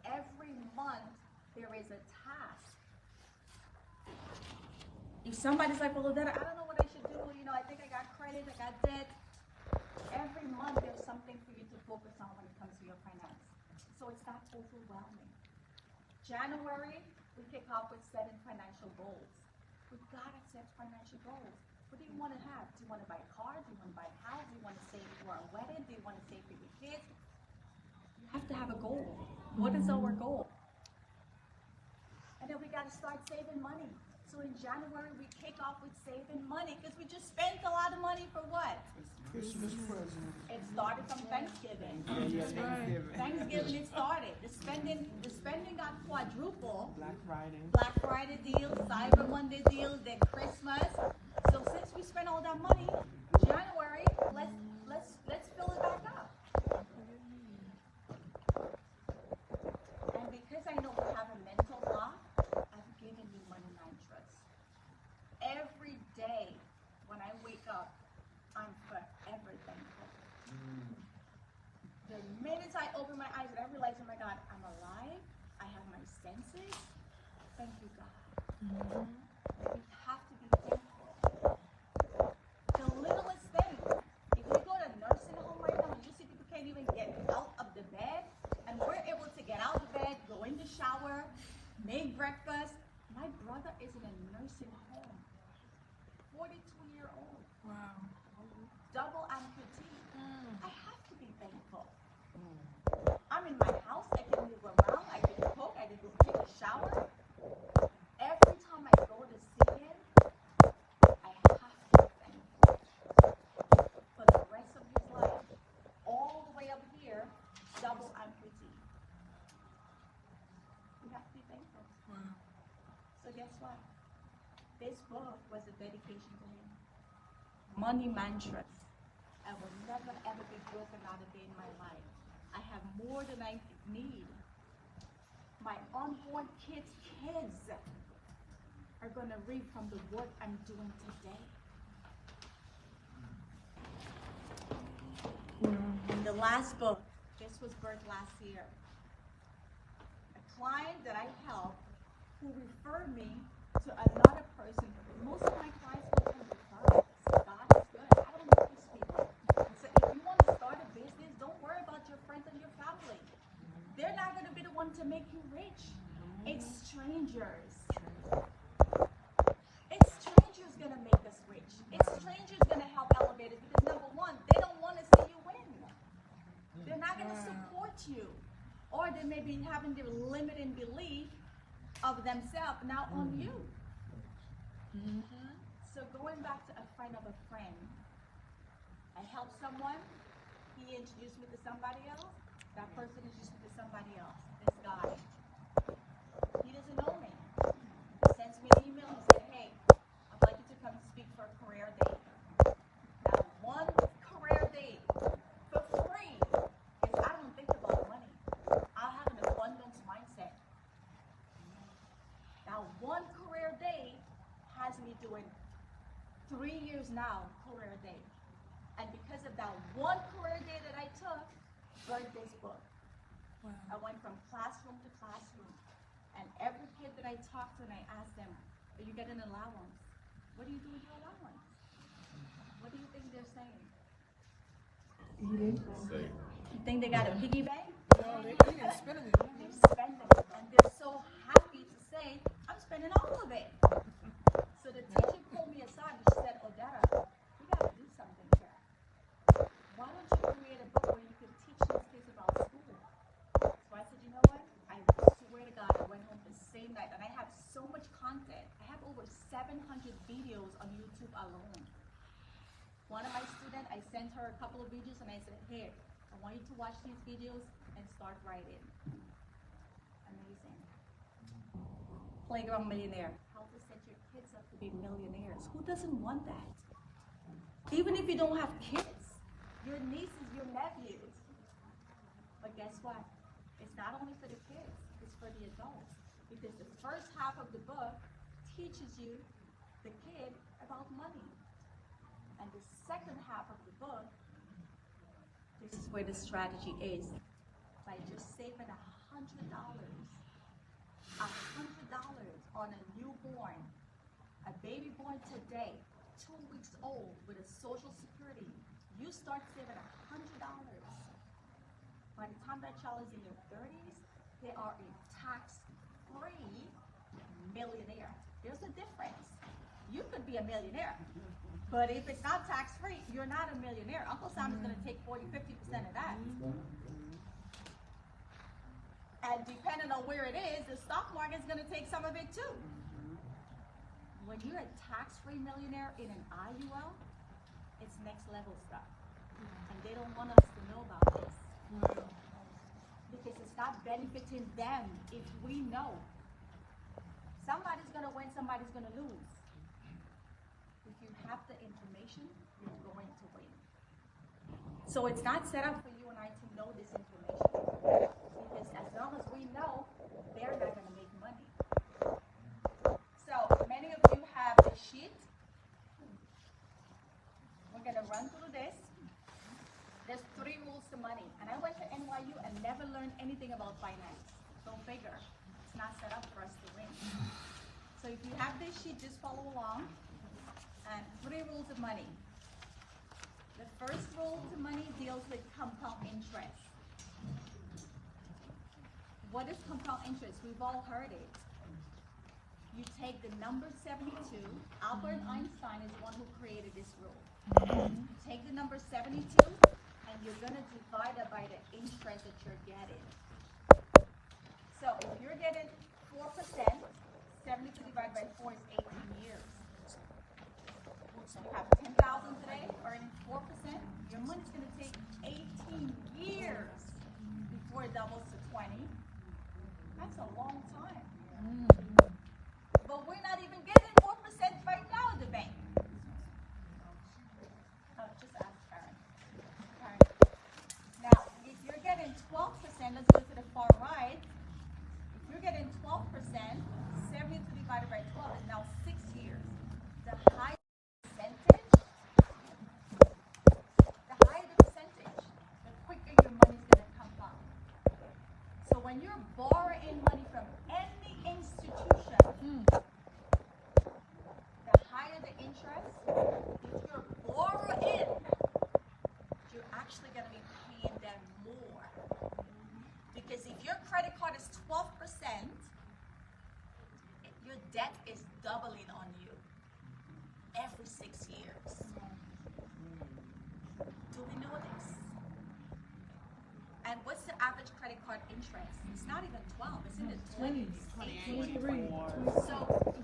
Every month, there is a task. If somebody's like, well, Odetta, I don't know what I should do. You know, I think I got credit, I got debt. Every month, there's something for you to focus on when it comes to your finance. So it's not overwhelming. January, we kick off with 7 financial goals. We gotta set financial goals. What do you want to have? Do you want to buy a car? Do you want to buy a house? Do you want to save for a wedding? Do you want to save for your kids? You have to have a goal. What is our goal? And then we got to start saving money. So in January, we kick off with saving money because we just spent a lot of money for what? Christmas present. It started from Thanksgiving. Yeah, Thanksgiving. Thanksgiving it started. The spending got quadruple. Black Friday. Black Friday deals, Cyber Monday deals, then Christmas. So since we spent all that money, January, let's fill it back up. And because I know we have a mental block, I've given you money mantras. Every day when I wake up, I'm forever thankful. The minute I open my eyes and I realize, oh my God, I'm alive, I have my senses, thank you, God. We have to be thankful. The littlest thing. If you go to a nursing home right now, you see people can't even get out of the bed, and we're able to get out of the bed, go in the shower, make breakfast. My brother is in a nursing home, 42-year-old. Wow. Double amputee. I have to be thankful. I'm in my house, I can move around, I can cook, I can go take a shower. Every time I go to see him, I have to be thankful. For the rest of his life, all the way up here, double amputee. We have to be thankful. Wow. So guess what? This book was a dedication to him. Money mantras. I will never ever be broken out a day in my life. I have more than I need. My unborn kids are going to read from the work I'm doing today. And the last book, this was birthed last year. A client that I helped who referred me to another person. Most of my clients come from referrals. God is good. I don't know these people. So if you want to start a business, don't worry about your friends and your family. They're not going to be the one to make you rich. It's strangers. It's strangers going to make us rich. It's strangers going to help elevate us because number one, they don't want to see you win. They're not going to support you. Or they may be having their limiting belief of themselves now on you. So going back to a friend of a friend, I helped someone, he introduced me to somebody else, that person introduced me to somebody else, this guy. He doesn't know me. He sends me an email and said, hey, I'd like you to come speak for a career date. Now one career date for free, because I don't think about money. I have an abundance mindset. Now one career day has me doing 3 years now, career day. And because of that one career day that I took, birthed this book. Wow. I went from classroom to classroom. And every kid that I talked to and I asked them, are you getting an allowance? What do you do with your allowance? What do you think they're saying? Say, You think they got a piggy bank? No, they didn't spend it. They're spending it. And they're so happy to say, I'm spending all of it. So the teacher pulled me aside and she said, Odetta, we got to do something here. Why don't you create a book where you can teach these kids about school? So I said, you know what? I swear to God, I went home the same night and I have so much content. I have over 700 videos on YouTube alone. One of my students, I sent her a couple of videos and I said, here, I want you to watch these videos and start writing. Amazing. Playground Millionaire. How to set your kids up to be millionaires. Who doesn't want that? Even if you don't have kids, your nieces, your nephews. But guess what? It's not only for the kids, it's for the adults. Because the first half of the book teaches you, the kid, about money. And the second half of the book, this is where the strategy is. By just saving $100. $100 on a newborn, a baby born today, 2 weeks old with a social security, you start saving $100. By the time that child is in their 30s, they are a tax-free millionaire. There's a difference. be a millionaire. But if it's not tax-free, you're not a millionaire. Uncle Sam is gonna take 40, 50% of that. And depending on where it is, the stock market's gonna take some of it too. When you're a tax-free millionaire in an IUL, it's next level stuff. And they don't want us to know about this. Because it's not benefiting them if we know. Somebody's gonna win, somebody's gonna lose. If you have the information, you're going to win. So it's not set up for you and I to know this information. Because as long as we know, they're not gonna make money. So many of you have the sheet. We're gonna run through this. There's 3 rules to money. And I went to NYU and never learned anything about finance. Go figure. It's not set up for us to win. So if you have this sheet, just follow along. And 3 rules of money. The first rule to money deals with compound interest. What is compound interest? We've all heard it. You take the number 72. Albert Einstein is the one who created this rule. You take the number 72 and you're gonna divide it by the interest that you're getting. So if you're getting 4%, 72 divided by 4 is 18 years. You have 10,000 today, earning 4%, your money's gonna take 18 years before it doubles to 20. That's a long time. But we're not even getting 4% right now at the bank. Oh, just ask Karen. Karen. Now, if you're getting 12%, let's go to the far right. If you're getting 12%, 72 divided by 12 is now 6 years. The higher the percentage, the quicker your money's gonna compound. So when you're borrowing money from any institution, the higher the interest, if you're borrowing, you're actually gonna be paying them more. Because if your credit card is 12%, your debt is doubling on you every 6 years. Do we know this? And what's the average credit card interest? It's not even 12, it's in the 20s. 23. So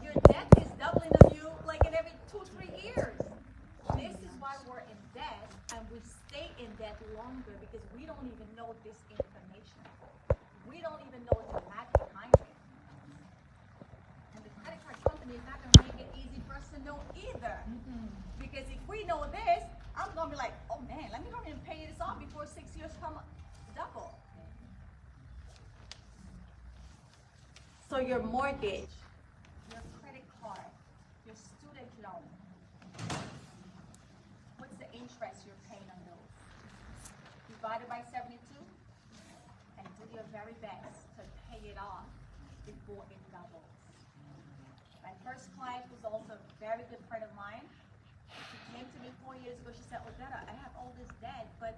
your debt is doubling on you like in every 2-3 years. This is why we're in debt and we stay in debt longer because we don't even know this information. We don't even know the math behind it. And the credit card company is not going to make it easy for us to know either. Because if we know this, I'm going to be like, oh man, let me go ahead and pay this off before 6 years come double. So your mortgage, your credit card, your student loan, what's the interest you're paying on those? Divided by 72 and do your very best to pay it off before it doubles. My first client was also a very good friend of mine. She came to me 4 years ago. She said, Odetta, I have all this debt, but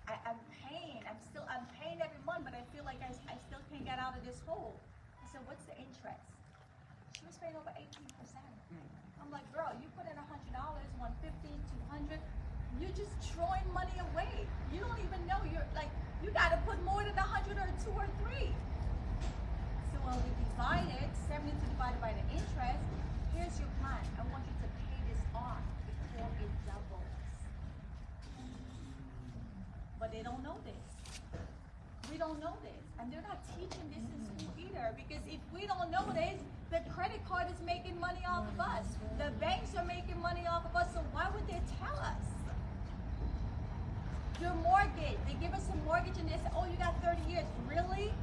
I'm paying. I'm paying every month, but I feel like I still can't get out of this hole. I said, what's the interest? She was paying over 18%. I'm like, girl, you put in $100, $150, $200. You're just throwing money away. You don't even know. You're like, you got to put more than 100 or 2 or 3. So when we divide it, 72 divided by the interest, here's your plan. I want you to pay this off before it doubles. But they don't know this. We don't know this. And they're not teaching this in school either. Because if we don't know this, the credit card is making money off of us. The banks are making money off of us. So why would they tell us? Your mortgage, they give us a mortgage and they say, oh, you got 30 years. Really?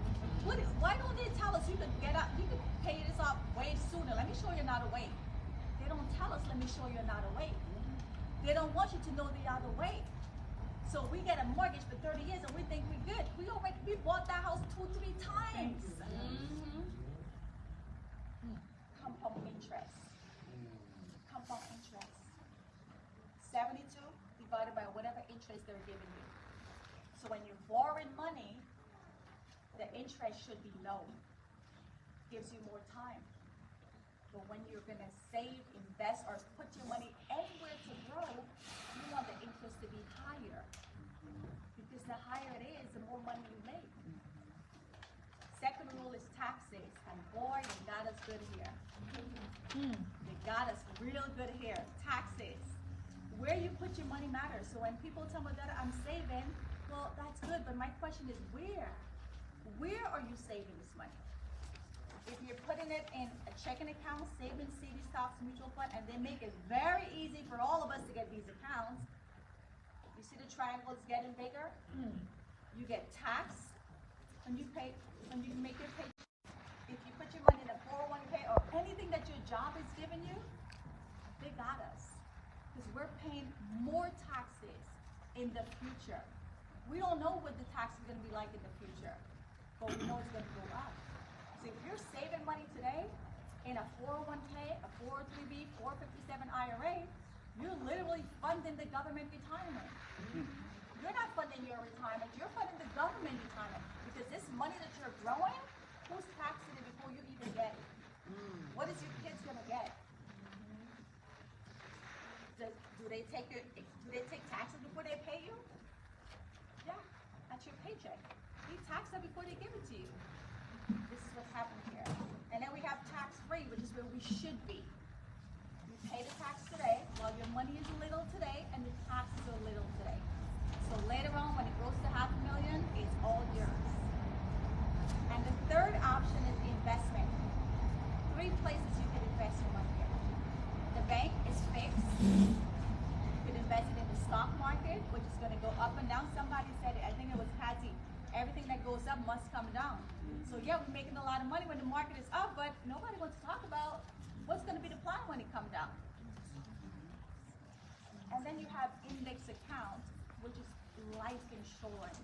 Why don't they tell us you could get out, you could pay this off way sooner? Let me show you're not awake. They don't tell us, let me show you're not awake. They don't want you to know the other way. So we get a mortgage for 30 years and we think we're good. We bought that house 2-3 times. Compound interest. Compound interest. 72 divided by whatever interest they're giving you. So when you're borrowing money, the interest should be low. Gives you more time. But when you're gonna save, invest, or put your money anywhere to grow, you want the interest to be higher. Because the higher it is, the more money you make. Second rule is taxes, and boy, they got us good here. They got us real good here. Taxes. Where you put your money matters. So when people tell me that I'm saving, well, that's good, but my question is where? Where are you saving this money? If you're putting it in a checking account, savings, CD stocks, mutual fund, and they make it very easy for all of us to get these accounts, you see the triangles getting bigger? You get taxed when you pay, when you make your pay. If you put your money in a 401k or anything that your job is giving you, they got us. Because we're paying more taxes in the future. We don't know what the tax is going to be like in the future, but we know it's going to go up. So if you're saving money today in a 401k, a 403b, 457 IRA, you're literally funding the government retirement. You're not funding your retirement, you're funding the government retirement. Because this money that you're growing, who's taxing it before you even get it? What is your kids gonna get? Do they take taxes before they pay you? Yeah, that's your paycheck. You tax them before they give it to you. This is what's happening here. And then we have tax-free, which is where we should be. You pay the tax today, while your money is little today, and the taxes are little today. So later on, when it grows to $500,000, it's all yours. And the third option is the investment. 3 places you can invest your money in. The bank is fixed. You can invest it in the stock market, which is going to go up and down. Somebody said it, I think it was Patsy, everything that goes up must come down. So yeah, we're making a lot of money when the market is up, but nobody wants to talk about what's going to be the plan when it comes down. And then you have index account, which is life insurance.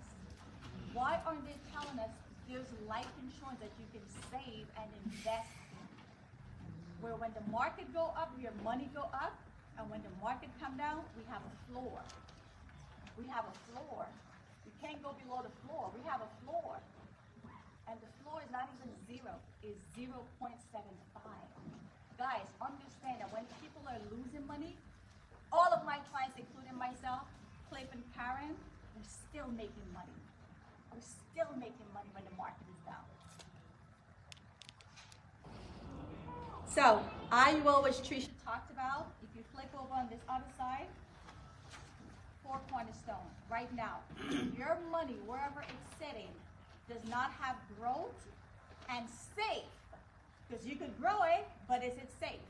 Why aren't they telling us there's life insurance that you can save and invest in? Where when the market go up, your money go up, and when the market come down, we have a floor. We have a floor. We can't go below the floor. We have a floor. And the floor is not even 0, it's 0.75. Guys, understand that when people are losing money, all of my clients, including myself, Cliff and Karen, we're still making money. We're still making money when the market is down. So, IUL, which Tricia talked about, if you flip over on this other side, 4 cornerstone. Right now, your money, wherever it's sitting, does not have growth and safe. Because you could grow it, but is it safe?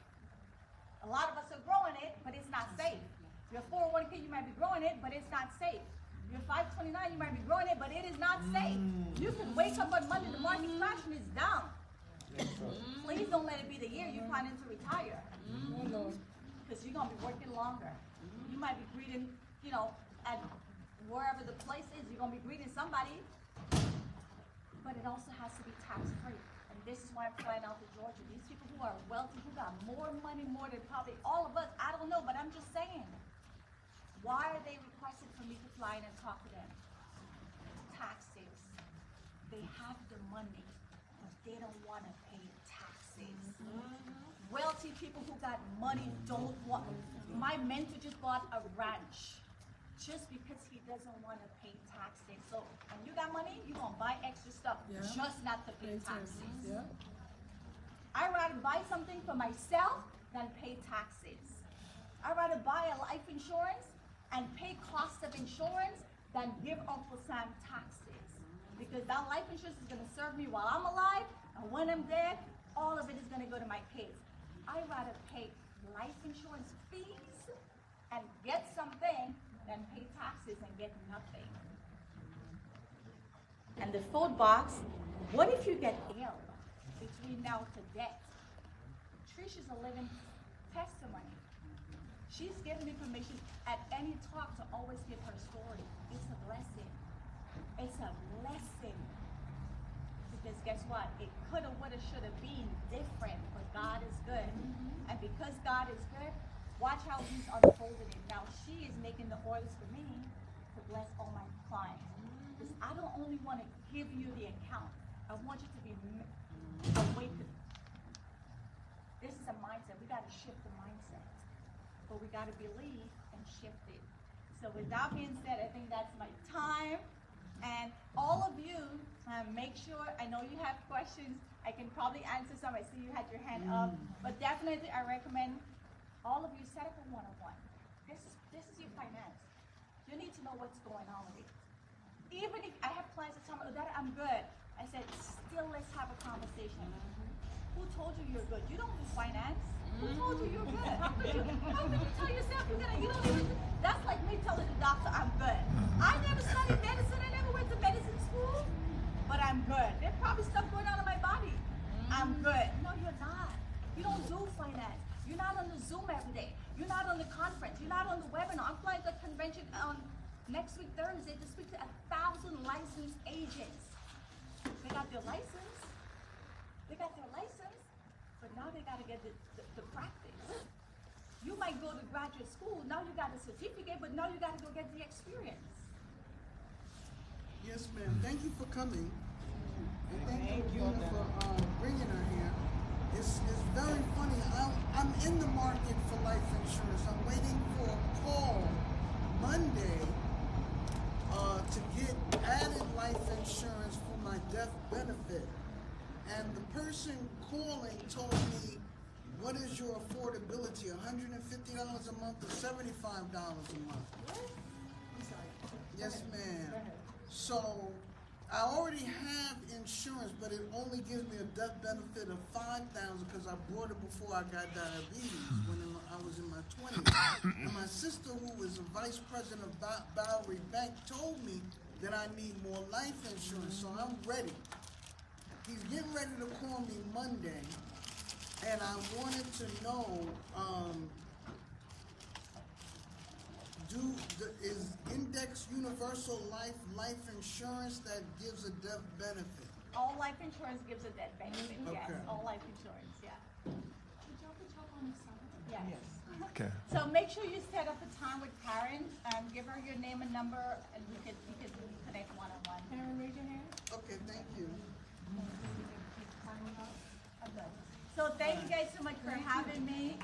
A lot of us are growing it, but it's not safe. Your 401k, you might be growing it, but it's not safe. Your 529, you might be growing it, but it is not safe. You could wake up on Monday, the market crashing is down. Please don't let it be the year you're planning to retire. Because you're going to be working longer. You might be greeting, at wherever the place is, you're going to be greeting somebody. But it also has to be tax-free. And this is why I'm flying out to Georgia. These people who are wealthy, who got more money, more than probably all of us, I don't know, but I'm just saying. Why are they requesting for me to fly in and talk to them? Taxes. They have the money, but they don't want to pay taxes. Wealthy people who got money don't want. My mentor just bought a ranch just because he doesn't want to pay taxes. So when you got money, you're going to buy extra stuff just not to pay taxes. Yeah. I'd rather buy something for myself than pay taxes. I'd rather buy a life insurance and pay cost of insurance than give Uncle Sam taxes. Because that life insurance is going to serve me while I'm alive, and when I'm dead, all of it is going to go to my kids. I'd rather pay life insurance fees and get something than pay taxes and get nothing. And the food box, what if you get ill between now to death? Tricia's a living testimony. She's given me permission at any talk to always give her story. It's a blessing. It's a blessing. Because guess what? It coulda, woulda, shoulda been different, but God is good. And because God is good, watch how He's unfolded it. Now she is making the oils for me to bless all my clients. Because I don't only want to give you the account. I want you to be awakened. This is a gotta shift the mindset. But we gotta believe and shift it. So with that being said, I think that's my time. And all of you, make sure, I know you have questions. I can probably answer some. I see you had your hand up. But definitely I recommend all of you set up a one-on-one. This is your finance. You need to know what's going on with it. Even if I have clients that tell me, oh, that I'm good. I said, still let's have a conversation. Who told you you're good? You don't do finance. Who told you you're good? How could you tell yourself you're good? You don't even, that's like me telling the doctor I'm good. I never studied medicine. I never went to medicine school. But I'm good. There's probably stuff going on in my body. I'm good. No, you're not. You don't do finance. You're not on the Zoom every day. You're not on the conference. You're not on the webinar. I'm flying to the convention on next week, Thursday, to speak to 1,000 licensed agents. They got their license. They got their license. But now they got to get the practice. You might go to graduate school. Now you got a certificate, but now you got to go get the experience. Yes, ma'am. Thank you for coming. And thank you for bringing her here. It's very funny. I'm in the market for life insurance. I'm waiting for a call Monday to get added life insurance for my death benefit. And the person calling told me, what is your affordability? $150 a month or $75 a month? I'm sorry. Yes, ma'am. So I already have insurance, but it only gives me a death benefit of $5,000 because I bought it before I got diabetes when I was in my 20s. And my sister, who is a vice president of Bowery Bank, told me that I need more life insurance, so I'm ready. He's getting ready to call me Monday, and I wanted to know, is Index Universal Life insurance that gives a death benefit? All life insurance gives a death benefit, yes. Okay. All life insurance, yeah. Yes. Okay. So make sure you set up a time with Karen, give her your name and number, and we can connect one-on-one. Karen, raise your hand. Okay, thank you. So thank you guys so much for having me.